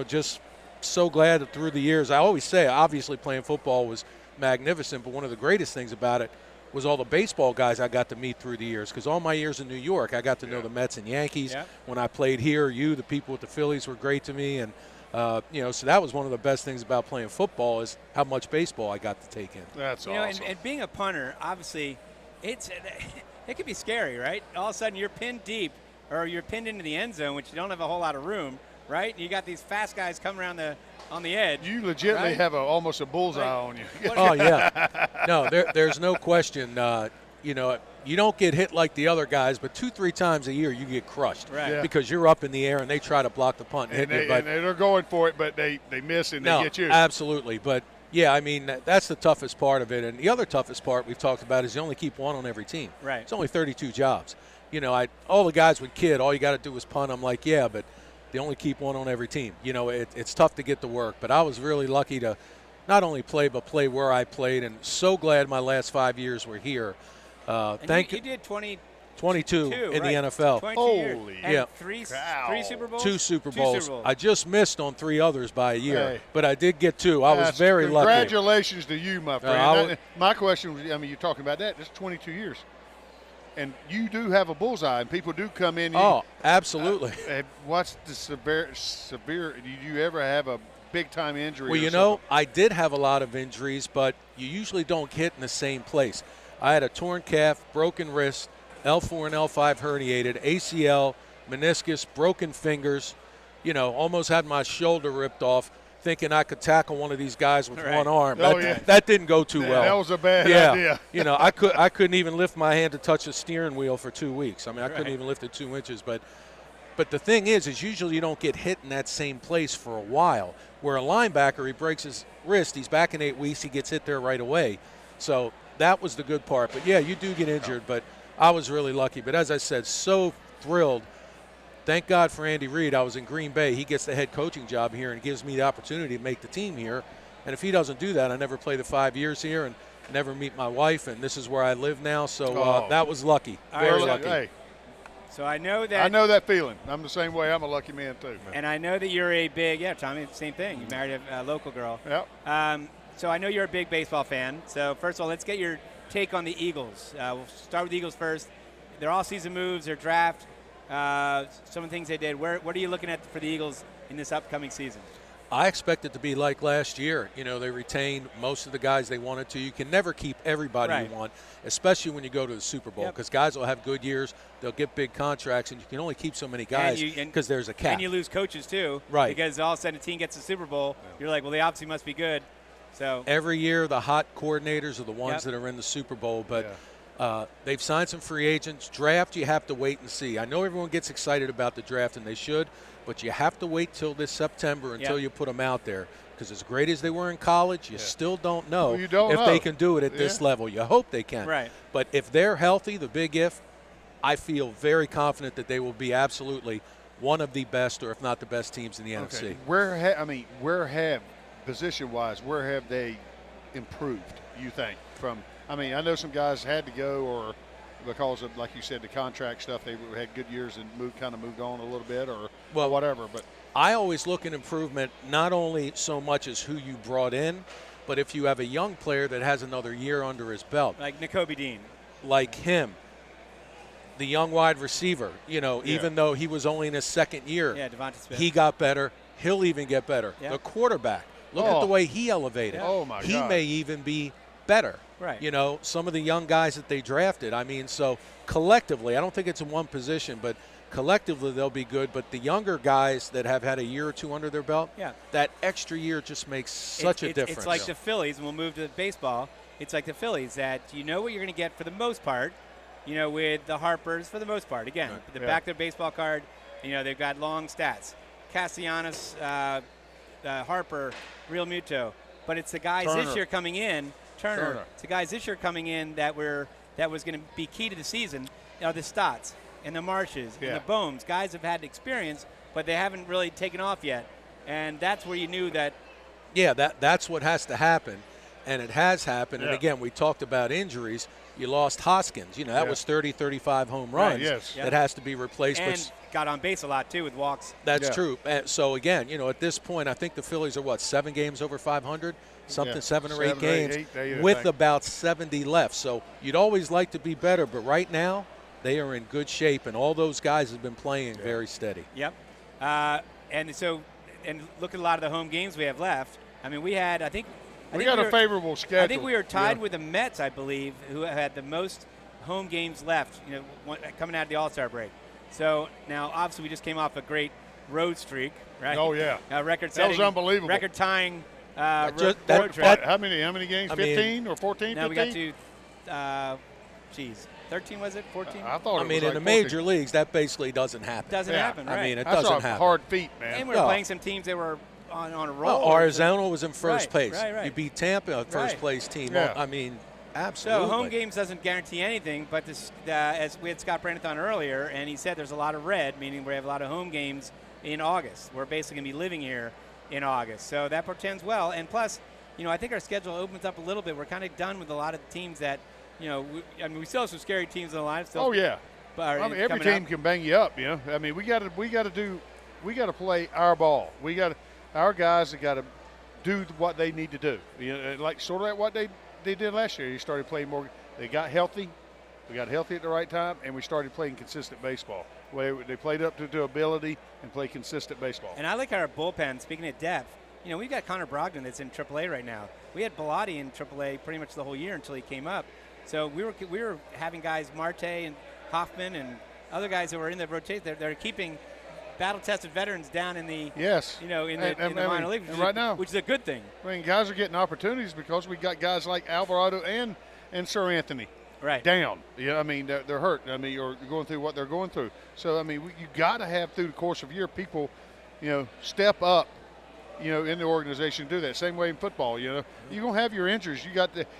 Just so glad that through the years, I always say, obviously playing football was magnificent, but one of the greatest things about it was all the baseball guys I got to meet through the years, because all my years in New York, I got to know the Mets and Yankees. Yeah. When I played here, the people with the Phillies were great to me, and so that was one of the best things about playing football is how much baseball I got to take in. That's awesome. And being a punter, obviously, it's it could be scary, right? All of a sudden you're pinned deep, or you're pinned into the end zone, which you don't have a whole lot of room, right? And you got these fast guys coming around on the edge. You legitimately right? have almost a bullseye on you. Oh, yeah. No, there's no question. You know, you don't get hit like the other guys, but 2-3 times a year you get crushed. Right. Yeah. Because you're up in the air and they try to block the punt and hit you. And they're going for it, but they miss and they get you. Absolutely. But, yeah, I mean, that's the toughest part of it. And the other toughest part we've talked about is you only keep one on every team. Right. It's only 32 jobs. You know, all the guys would kid, all you got to do is punt. I'm like, yeah, but they only keep one on every team. You know, it's tough to get to work. But I was really lucky to not only play, but play where I played. And so glad my last 5 years were here. You did 22 in the NFL. 22 Holy years. And yeah. three Super Bowls? 2 Super Bowls. Super Bowls. I just missed on 3 others by a year, Hey. but I did get 2. I was very lucky. Congratulations to you, my friend. My question was, I mean, you're talking about that. That's 22 years. And you do have a bullseye, and people do come in. Oh, absolutely. What's the severe? Did you ever have a big-time injury? Well, you know, I did have a lot of injuries, but you usually don't hit in the same place. I had a torn calf, broken wrist, L4 and L5 herniated, ACL, meniscus, broken fingers, you know, almost had my shoulder ripped off, thinking I could tackle one of these guys with one arm. That didn't go too well. That was a bad idea. You know, I couldn't even lift my hand to touch the steering wheel for 2 weeks. I mean, I couldn't even lift it 2 inches. But the thing is usually you don't get hit in that same place for a while. Where a linebacker, he breaks his wrist, he's back in 8 weeks, he gets hit there right away. So that was the good part. But, yeah, you do get injured. But I was really lucky. But as I said, so thrilled. Thank God for Andy Reid. I was in Green Bay. He gets the head coaching job here and gives me the opportunity to make the team here. And if he doesn't do that, I never play the 5 years here and never meet my wife. And this is where I live now. So that was lucky. Very lucky. Hey. So I know that. I know that feeling. I'm the same way. I'm a lucky man, too. And I know that you're a big, Tommy, same thing. You married a local girl. Yep. So I know you're a big baseball fan. So first of all, let's get your take on the Eagles. We'll start with the Eagles first. Their all-season moves, their draft, some of the things they did. What are you looking at for the Eagles in this upcoming season? I expect it to be like last year. You know, they retained most of the guys they wanted to. You can never keep everybody you want, especially when you go to the Super Bowl, because guys will have good years, they'll get big contracts, and you can only keep so many guys because there's a cap. And you lose coaches too, right? Because all of a sudden a team gets the Super Bowl, you're like, well, they obviously must be good. So every year the hot coordinators are the ones that are in the Super Bowl, but they've signed some free agents. Draft, you have to wait and see. I know everyone gets excited about the draft, and they should, but you have to wait till this September until you put them out there, because as great as they were in college, you still don't know if they can do it at this level. You hope they can. Right. But if they're healthy, the big if, I feel very confident that they will be absolutely one of the best, or if not the best teams in the NFC. Where have position-wise, where have they improved, you think? I know some guys had to go, or because of, like you said, the contract stuff, they had good years and moved on a little bit, or whatever. But I always look at improvement not only so much as who you brought in, but if you have a young player that has another year under his belt. Like Nakobe Dean. Like him. The young wide receiver, even though he was only in his second year, Devonta Smith. He got better. He'll even get better. The quarterback, look at the way he elevated. Oh, my God. He may even be better. Right. Some of the young guys that they drafted. So collectively, I don't think it's in one position, but collectively they'll be good. But the younger guys that have had a year or two under their belt, that extra year just makes such a difference. It's like the Phillies, and we'll move to baseball. It's like the Phillies, that you know what you're going to get for the most part, with the Harpers for the most part. Again, the back of their baseball card, they've got long stats. Castellanos, Harper, Real Muto. But it's the guys this year coming in, Turner. It's the guys this year coming in that was going to be key to the season. The Stotts and the Marshes and the Bohms. Guys have had experience, but they haven't really taken off yet. And that's where you knew that. Yeah, that's what has to happen. And it has happened. And, again, we talked about injuries. You lost Hoskins. That was 30, 35 home runs. That has to be replaced. And got on base a lot, too, with walks. That's true. So, again, at this point, I think the Phillies are, 7 games over 500? 7 or 8 games with about 70 left. So you'd always like to be better, but right now they are in good shape, and all those guys have been playing very steady. Yep. And look at a lot of the home games we have left. We got a favorable schedule. I think we were tied with the Mets, I believe, who had the most home games left, coming out of the All-Star break. So now, obviously, we just came off a great road streak, right? Oh, yeah. Record-setting. That was unbelievable. Record-tying road How trip. many games? 15 or 14? Now 15? we got to, 13 was it? 14? I thought it was in like the 14. major leagues, that basically doesn't happen. Doesn't happen, right? I mean, it That's doesn't a happen. hard feat, man. And we were playing some teams that were on a roll. Well, Arizona was in first Right, place. right. You beat Tampa, first place team. Yeah. I mean, absolutely. So home games doesn't guarantee anything, but as we had Scott Brandreth on earlier, and he said there's a lot of red, meaning we have a lot of home games in August. We're basically going to be living here in August. So that portends well. And plus, I think our schedule opens up a little bit. We're kind of done with a lot of the teams that, we still have some scary teams in the line. Oh, yeah. Every team can bang you up, I mean, we got to play our ball. Our guys have got to do what they need to do. Like sort of like what they did last year. You started playing more. They got healthy. We got healthy at the right time, and we started playing consistent baseball. They played up to ability and play consistent baseball. And I like our bullpen. Speaking of depth, we've got Connor Brogdon that's in AAA right now. We had Bilotti in AAA pretty much the whole year until he came up. So we were having guys Marte and Hoffman and other guys that were in the rotation. They're keeping battle-tested veterans down in the in the minor league, right now, which is a good thing. I mean, guys are getting opportunities because we got guys like Alvarado and Sir Anthony down. I mean, they're hurt. I mean, or going through what they're going through. So I mean, you got to have through the course of year people, step up. In the organization, do that. Same way in football. You're gonna have your injuries.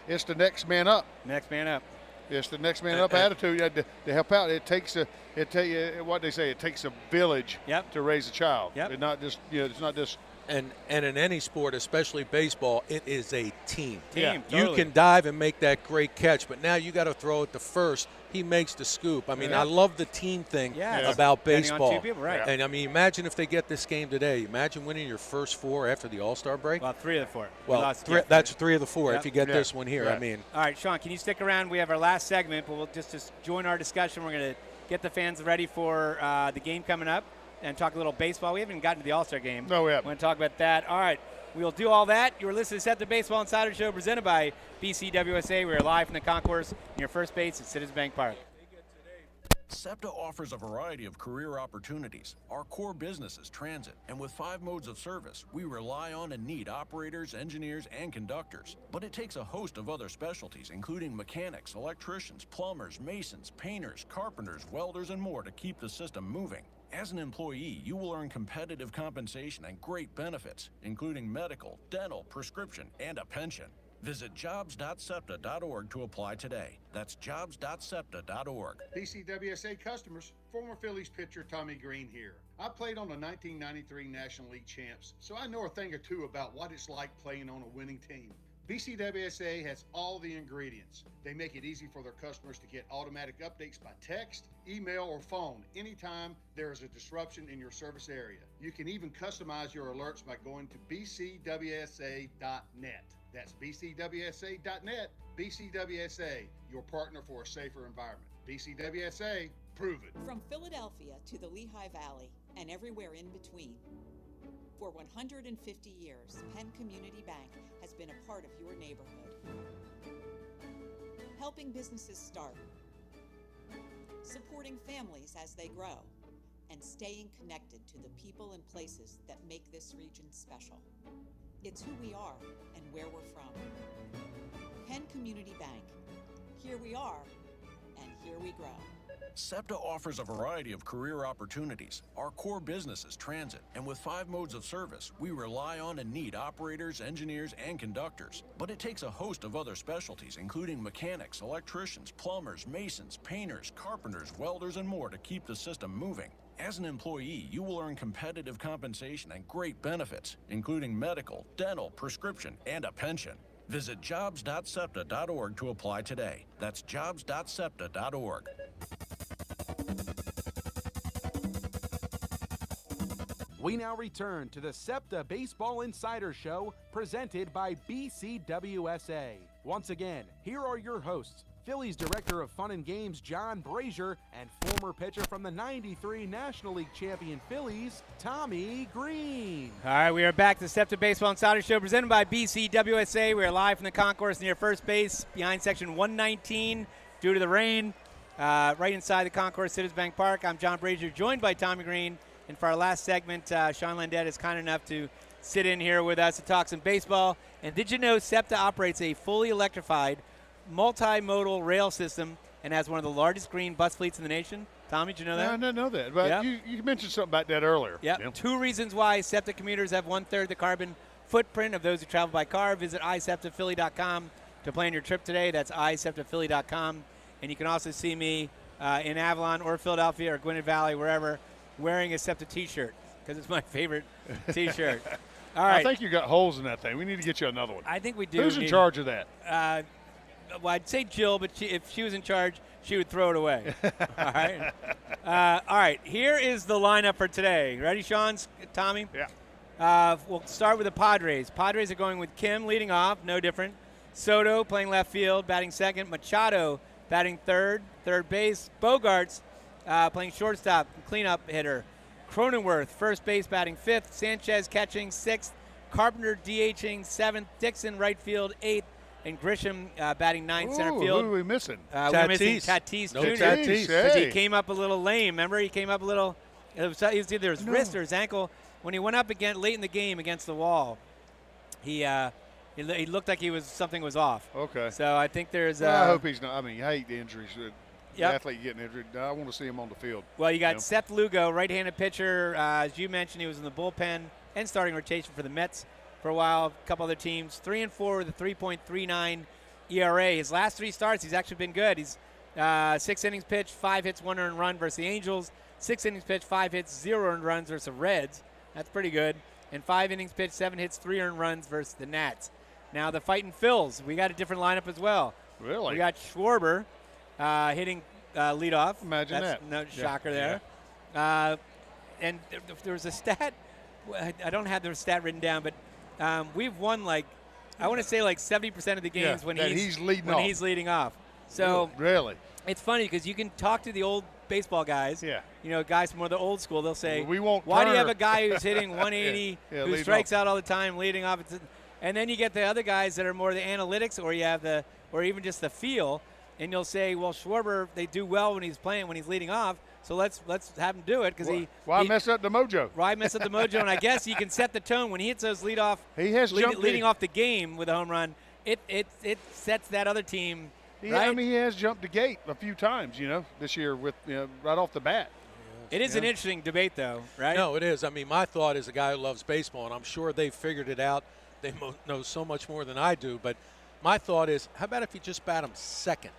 It's the next man up. Next man up. It's the next man up attitude to help out. It takes what they say. It takes a village to raise a child. Yep. It's not just it's not just. And in any sport, especially baseball, it is a team. Totally. You can dive and make that great catch, but now you got to throw it to first. He makes the scoop. I mean, I love the team thing about baseball. On 2 people, right. And I mean, imagine if they get this game today. Imagine winning your first 4 after the All-Star break. Well, 3 of the 4. Well, that's 3 of the 4 if you get this one here. Right. I mean. All right, Sean, can you stick around? We have our last segment, but we'll just join our discussion. We're going to get the fans ready for the game coming up and talk a little baseball. We haven't even gotten to the All-Star game. No, we haven't. We're going to talk about that. All right, we'll do all that. You're listening to Septa Baseball Insider Show presented by BCWSA. We're live from the concourse near first base at Citizens Bank Park. Septa offers a variety of career opportunities. Our core business is transit, and with 5 modes of service, we rely on and need operators, engineers, and conductors. But it takes a host of other specialties, including mechanics, electricians, plumbers, masons, painters, carpenters, welders, and more to keep the system moving. As an employee, you will earn competitive compensation and great benefits, including medical, dental, prescription, and a pension. Visit jobs.septa.org to apply today. That's jobs.septa.org. BCWSA customers, former Phillies pitcher Tommy Greene here. I played on the 1993 National League champs, so I know a thing or two about what it's like playing on a winning team. BCWSA has all the ingredients. They make it easy for their customers to get automatic updates by text, email, or phone anytime there is a disruption in your service area. You can even customize your alerts by going to bcwsa.net. That's bcwsa.net. BCWSA, your partner for a safer environment. BCWSA, prove it. From Philadelphia to the Lehigh Valley and everywhere in between. For 150 years, Penn Community Bank has been a part of your neighborhood. Helping businesses start, supporting families as they grow, and staying connected to the people and places that make this region special. It's who we are and where we're from. Penn Community Bank. Here we are, and here we grow. Septa offers a variety of career opportunities. Our core business is transit, and with 5 modes of service, we rely on and need operators, engineers, and conductors. But it takes a host of other specialties, including mechanics, electricians, plumbers, masons, painters, carpenters, welders, and more to keep the system moving. As an employee, you will earn competitive compensation and great benefits, including medical, dental, prescription, and a pension. Visit jobs.septa.org to apply today. That's jobs.septa.org. We now return to the Septa Baseball Insider Show presented by BCWSA. Once again, here are your hosts, Phillies Director of Fun and Games John Brazer and former pitcher from the '93 National League champion Phillies, Tommy Greene. All right, we are back to the Septa Baseball Insider Show presented by BCWSA. We are live from the concourse near first base behind section 119. due to the rain, right inside the Concourse Citizens Bank Park. I'm John Brazer, joined by Tommy Greene. And for our last segment, Sean Landeta is kind enough to sit in here with us to talk some baseball. And did you know Septa operates a fully electrified, multimodal rail system and has one of the largest green bus fleets in the nation? Tommy, did you know that? I didn't know that. But you mentioned something about that earlier. Yep. 2 reasons why Septa commuters have 1/3 the carbon footprint of those who travel by car. Visit iseptaphilly.com to plan your trip today. That's iseptaphilly.com. And you can also see me in Avalon or Philadelphia or Gwinnett Valley, wherever, wearing a Septa T-shirt because it's my favorite T-shirt. All right. I think you got holes in that thing. We need to get you another one. I think we do. Who's in charge of that? Well, I'd say Jill, but if she was in charge, she would throw it away. All right. All right. Here is the lineup for today. Ready, Sean? Tommy? Yeah. We'll start with the Padres. Padres are going with Kim leading off, no different. Soto playing left field, batting second. Machado batting third base. Bogarts playing shortstop, cleanup hitter. Cronenworth, first base, batting fifth. Sanchez catching sixth. Carpenter DHing seventh. Dixon right field eighth. And Grisham batting ninth, center field. Who are we missing? We're missing Tatis No Jr. Tatis. Because he came up a little lame. Remember, he came up a little. It was either his wrist or his ankle. When he went up again late in the game against the wall, he looked like something was off. Okay. So I think there's. Well, I hope he's not. I mean, I hate the injuries. The athlete getting injured. I want to see him on the field. Well, you got Seth Lugo, right-handed pitcher. As you mentioned, he was in the bullpen and starting rotation for the Mets for a while. A couple other teams. 3-4 with a 3.39 ERA. His last 3 starts, he's actually been good. He's 6 innings pitched, 5 hits, 1 earned run versus the Angels. 6 innings pitched, 5 hits, 0 earned runs versus the Reds. That's pretty good. And 5 innings pitched, 7 hits, 3 earned runs versus the Nats. Now the Fighting Phils, we got a different lineup as well. Really? We got Schwarber hitting leadoff. Imagine That's that. No shocker there. And there was a stat. I don't have the stat written down, but we've won I want to say 70% of the games when he's leading off. So really, it's funny because you can talk to the old baseball guys. Yeah. You know, guys from more the old school. They'll say, we won't "Why do you Turner. have a guy who's hitting 180, who strikes out all the time, leading off?" And then you get the other guys that are more the analytics, or you have or even just the feel. And you'll say, "Well, Schwarber, they do well when he's playing, when he's leading off. So let's have him do it because why mess up the mojo? Why mess up the mojo? And I guess you can set the tone when he hits those leadoff. He has leading off the game with a home run. It sets that other team. Right? I mean, he has jumped the gate a few times, this year with right off the bat. It is an interesting debate, though, right? No, it is. I mean, my thought is a guy who loves baseball, and I'm sure they've figured it out. They know so much more than I do. But my thought is, how about if you just bat him second?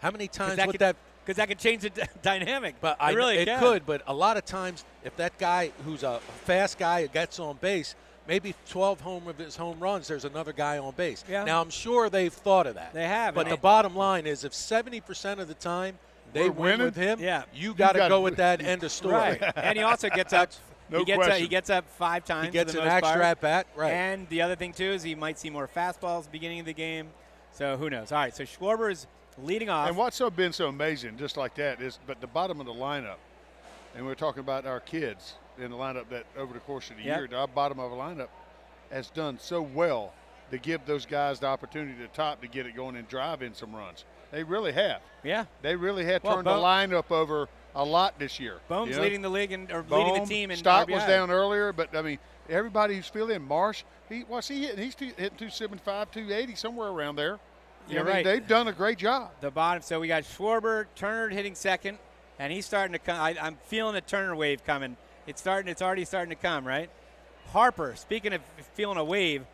How many times would that? Because that could change the dynamic. But it could. But a lot of times, if that guy who's a fast guy gets on base, maybe 12 of his home runs, there's another guy on base. Yeah. Now, I'm sure they've thought of that. They have. But the bottom line is, if 70% of the time they win with him, you got to go with that end of story. Right. And he also gets up. No he question. gets up 5 times. He gets for the an most extra part. at bat. Right. And the other thing too is he might see more fastballs at the beginning of the game. So who knows? All right. So Schwarber is leading off. And what's been so amazing, just like that, is but the bottom of the lineup, and we're talking about our kids in the lineup that over the course of the year, our bottom of the lineup has done so well to give those guys the opportunity to top to get it going and drive in some runs. They really have. Yeah. They really have turned the lineup over a lot this year. Bohm's leading the league leading the team in Stott RBI. was down earlier, but I mean everybody who's filling Marsh, what's he hitting? He's hitting 275, 280, somewhere around there. You're right. They've done a great job. The bottom. So we got Schwarber, Turner hitting second, and he's starting to come. I'm feeling the Turner wave coming. It's already starting to come, right? Harper. Speaking of feeling a wave,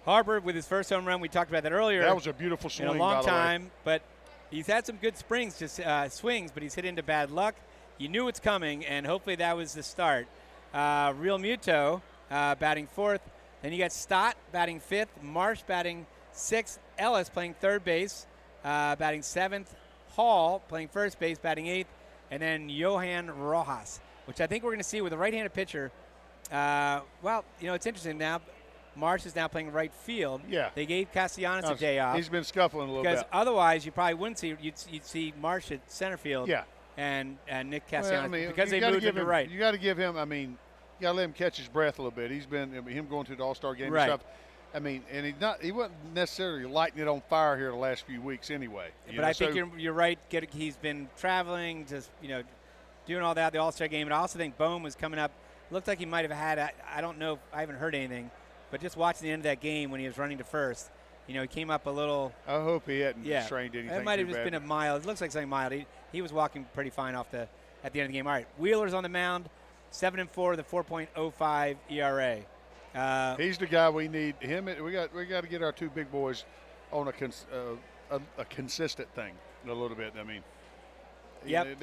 Harper with his first home run. We talked about that earlier. That was a beautiful swing. In a long by the way. time, but he's had some good swings, but he's hit into bad luck. You knew it's coming, and hopefully that was the start. Real Muto batting fourth. Then you got Stott batting fifth, Marsh batting sixth, Ellis playing third base, batting seventh, Hall playing first base, batting eighth, and then Johan Rojas, which I think we're going to see with a right-handed pitcher. Well, it's interesting now. Marsh is now playing right field. Yeah. They gave Castellanos a day off. He's been scuffling a little because bit. otherwise you probably wouldn't see. You'd see Marsh at center field. Yeah. And Nick Castellanos because they gotta moved him to right. You got to give him. I mean, you got to let him catch his breath a little bit. He's been him going to the All-Star game right. and stuff. I mean, and he wasn't necessarily lighting it on fire here the last few weeks anyway. But I think you're right. He's been traveling, just doing all that, the All-Star game. And I also think Bohm was coming up. Looked like he might have had, I don't know, I haven't heard anything, but just watching the end of that game when he was running to first, he came up a little. I hope he hadn't strained anything. It might have just been a mild. It looks like something mild. He was walking pretty fine at the end of the game. All right, Wheeler's on the mound, 7-4 with a 4.05 ERA. He's the guy we need. We got to get our two big boys on a consistent thing a little bit. I mean. Yep.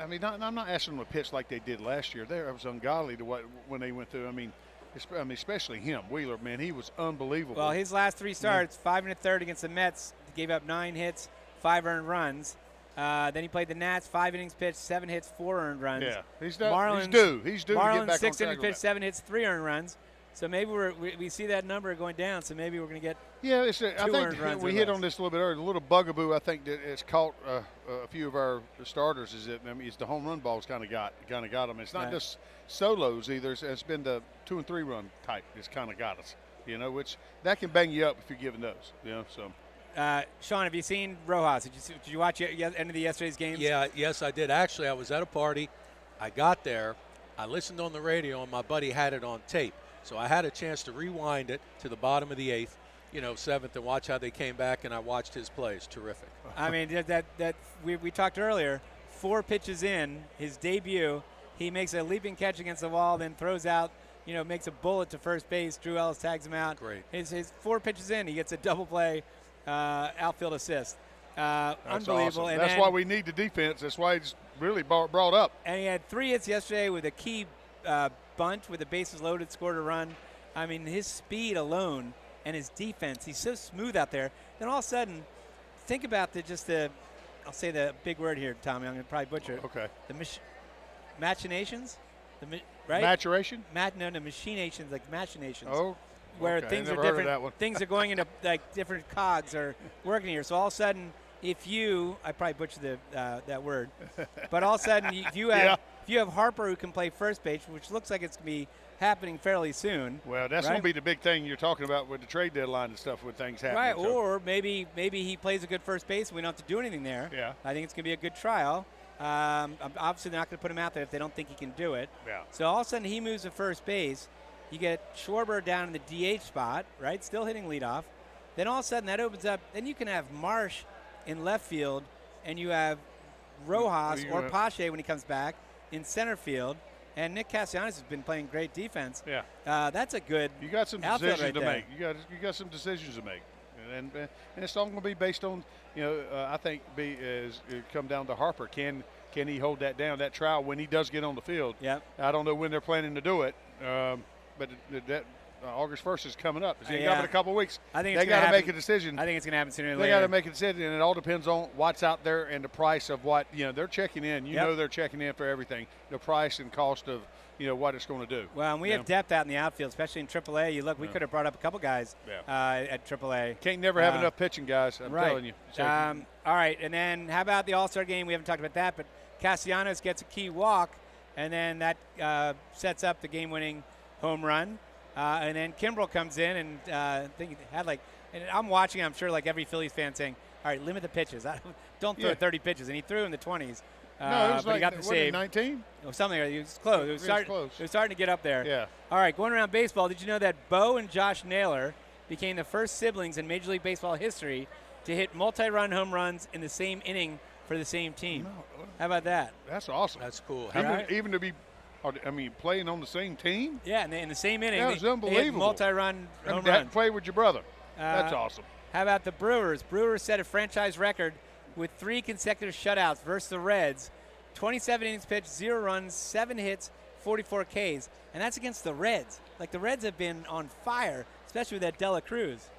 I'm not asking them to pitch like they did last year. It was ungodly to when they went through. I mean, especially him, Wheeler. Man, he was unbelievable. Well, his last 3 starts, 5 1/3 against the Mets, gave up 9 hits, 5 earned runs. Then he played the Nats, 5 innings pitched, 7 hits, 4 earned runs. Yeah, he's due. He's due Marlins, to get back 6 on innings pitched, 7 hits, 3 earned runs. So maybe we see that number going down. So maybe we're going to get I think we hit on this a little bit earlier. The little bugaboo I think that it's caught a few of our starters is that it's the home run balls kind of got them. It's not just solos either. It's been the 2 and 3 run type. It's kind of got us. Which that can bang you up if you're giving those. So. Sean, have you seen Rojas? Did you watch any of yesterday's games? Yeah, yes, I did. Actually, I was at a party. I got there. I listened on the radio, and my buddy had it on tape. So I had a chance to rewind it to the bottom of the 8th, 7th, and watch how they came back, and I watched his plays. Terrific. I mean, we talked earlier, 4 pitches in, his debut, he makes a leaping catch against the wall, then throws out, makes a bullet to first base. Drew Ellis tags him out. Great. His 4 pitches in, he gets a double play outfield assist. Unbelievable. Awesome. And that's why we need the defense. That's why he's really brought up. And he had 3 hits yesterday with a key bunt with the bases loaded, scored a run. I mean, his speed alone and his defense, he's so smooth out there. Then all of a sudden, think about I'll say the big word here, Tommy. I'm going to probably butcher it. Okay. The machinations? Right? Maturation? Machinations, like machinations. Oh, where okay. things Never are heard of different. that one. Things are going into different cogs are working here. So all of a sudden, I probably butchered that word, but all of a sudden, if you have Harper who can play first base, which looks like it's going to be happening fairly soon. Well, that's going to be the big thing you're talking about with the trade deadline and stuff with things happening. Right, or maybe he plays a good first base and we don't have to do anything there. Yeah. I think it's going to be a good trial. Obviously, they're not going to put him out there if they don't think he can do it. Yeah. So all of a sudden, he moves to first base. You get Schwarber down in the DH spot, right, still hitting leadoff. Then all of a sudden, that opens up. Then you can have Marsh in left field, and you have Rojas or Pache when he comes back in center field. And Nick Castellanos has been playing great defense. Yeah. That's a good You got some outfield decisions right to there. make. You got some decisions to make. And it's all going to be based on, I think come down to Harper. Can he hold that down, that trial, when he does get on the field? Yep. I don't know when they're planning to do it, but that August 1st is coming up. It's in a couple of weeks. I think they got to make a decision. I think it's going to happen sooner or They later. got to make a decision, and it all depends on what's out there and the price of what they're checking in. You know they're checking in for everything, the price and cost of what it's going to do. Well, and we have depth out in the outfield, especially in AAA. You look, we could have brought up a couple guys at AAA. Can't never have enough pitching guys. I'm telling you. So, all right, and then how about the All-Star game? We haven't talked about that, but Castellanos gets a key walk, and then that sets up the game-winning home run. And then Kimbrel comes in, and I think he had and I'm watching, I'm sure, like every Phillies fan saying, all right, limit the pitches. Don't throw 30 pitches. And he threw in the 20s. No, it was but he got the save. 19? Or something. It was close. It was starting to get up there. Yeah. All right, going around baseball, did you know that Bo and Josh Naylor became the first siblings in Major League Baseball history to hit multi-run home runs in the same inning for the same team? No. How about that? That's awesome. That's cool. Even to be, playing on the same team? Yeah, and in the same inning. That was unbelievable. They hit multi-run home runs. Play with your brother. That's awesome. How about the Brewers? Brewers set a franchise record with 3 consecutive shutouts versus the Reds. 27 innings pitched, 0 runs, 7 hits, 44 Ks. And that's against the Reds. Like, the Reds have been on fire, especially with that Dela Cruz.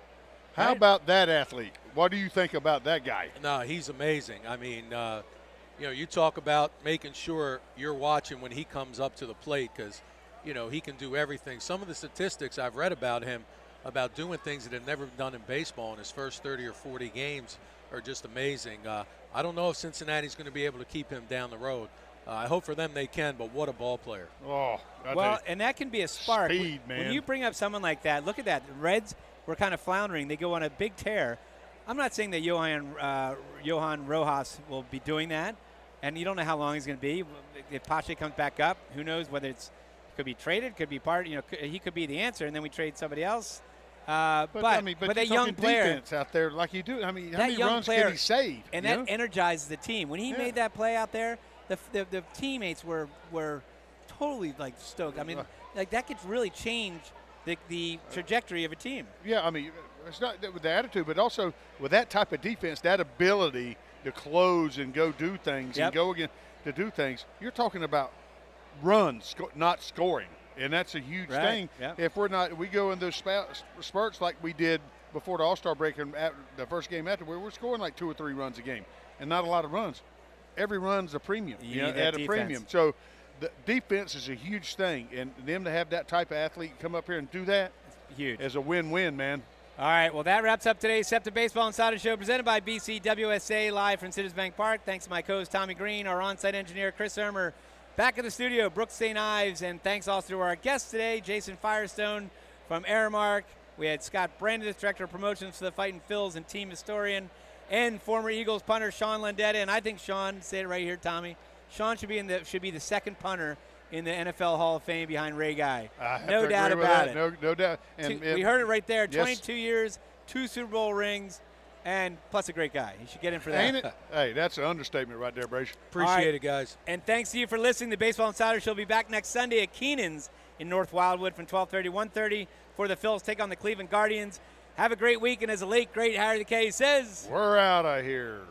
How about that athlete? What do you think about that guy? No, he's amazing. I mean, you talk about making sure you're watching when he comes up to the plate because, he can do everything. Some of the statistics I've read about him, about doing things that have never been done in baseball in his first 30 or 40 games, are just amazing. I don't know if Cincinnati's going to be able to keep him down the road, I hope for them they can, but what a ball player. Oh, well, and that can be a spark. Speed, man. When you bring up someone like that, look at that. The Reds were kind of floundering. They go on a big tear. I'm not saying that Johan Rojas will be doing that, and you don't know how long he's going to be. If Pache comes back up, who knows whether could be traded, could be part. He could be the answer, and then we trade somebody else. But that young player defense out there, like you do. I mean, how that many young runs player, can he save? And that energizes the team. When he made that play out there, the teammates were totally like stoked. I mean, like that could really change the trajectory of a team. Yeah, I mean, it's not with the attitude, but also with that type of defense, that ability to close and go do things and go again to do things. You're talking about runs, not scoring, and that's a huge thing. Yep. If we go in those spurts like we did before the All-Star break and the first game after, we're scoring like 2 or 3 runs a game, and not a lot of runs. Every run's a premium, at a premium. So the defense is a huge thing, and them to have that type of athlete come up here and do that huge is a win-win, man. All right, well, that wraps up today's Septa Baseball Insiders Show presented by BCWSA live from Citizens Bank Park. Thanks to my co-host Tommy Greene, our on-site engineer Chris Ermer, back in the studio Brooks St. Ives, and thanks also to our guests today, Jason Firestone from Aramark. We had Scott Brandreth, Director of Promotions for the Fightin' Phils and team historian, and former Eagles punter Sean Landeta. And I think Sean, say it right here, Tommy, Sean should be the second punter in the NFL Hall of Fame behind Ray Guy. No doubt about it. No doubt. And we heard it right there. 22 years, 2 Super Bowl rings, and plus a great guy. He should get in for that. Ain't it? Hey, that's an understatement right there, Brazer. Appreciate it, guys. And thanks to you for listening. The Baseball Insider Show will be back next Sunday at Keenan's in North Wildwood from 12:30 to 1:30 for the Phils take on the Cleveland Guardians. Have a great week, and as the late, great Harry the K says, we're out of here.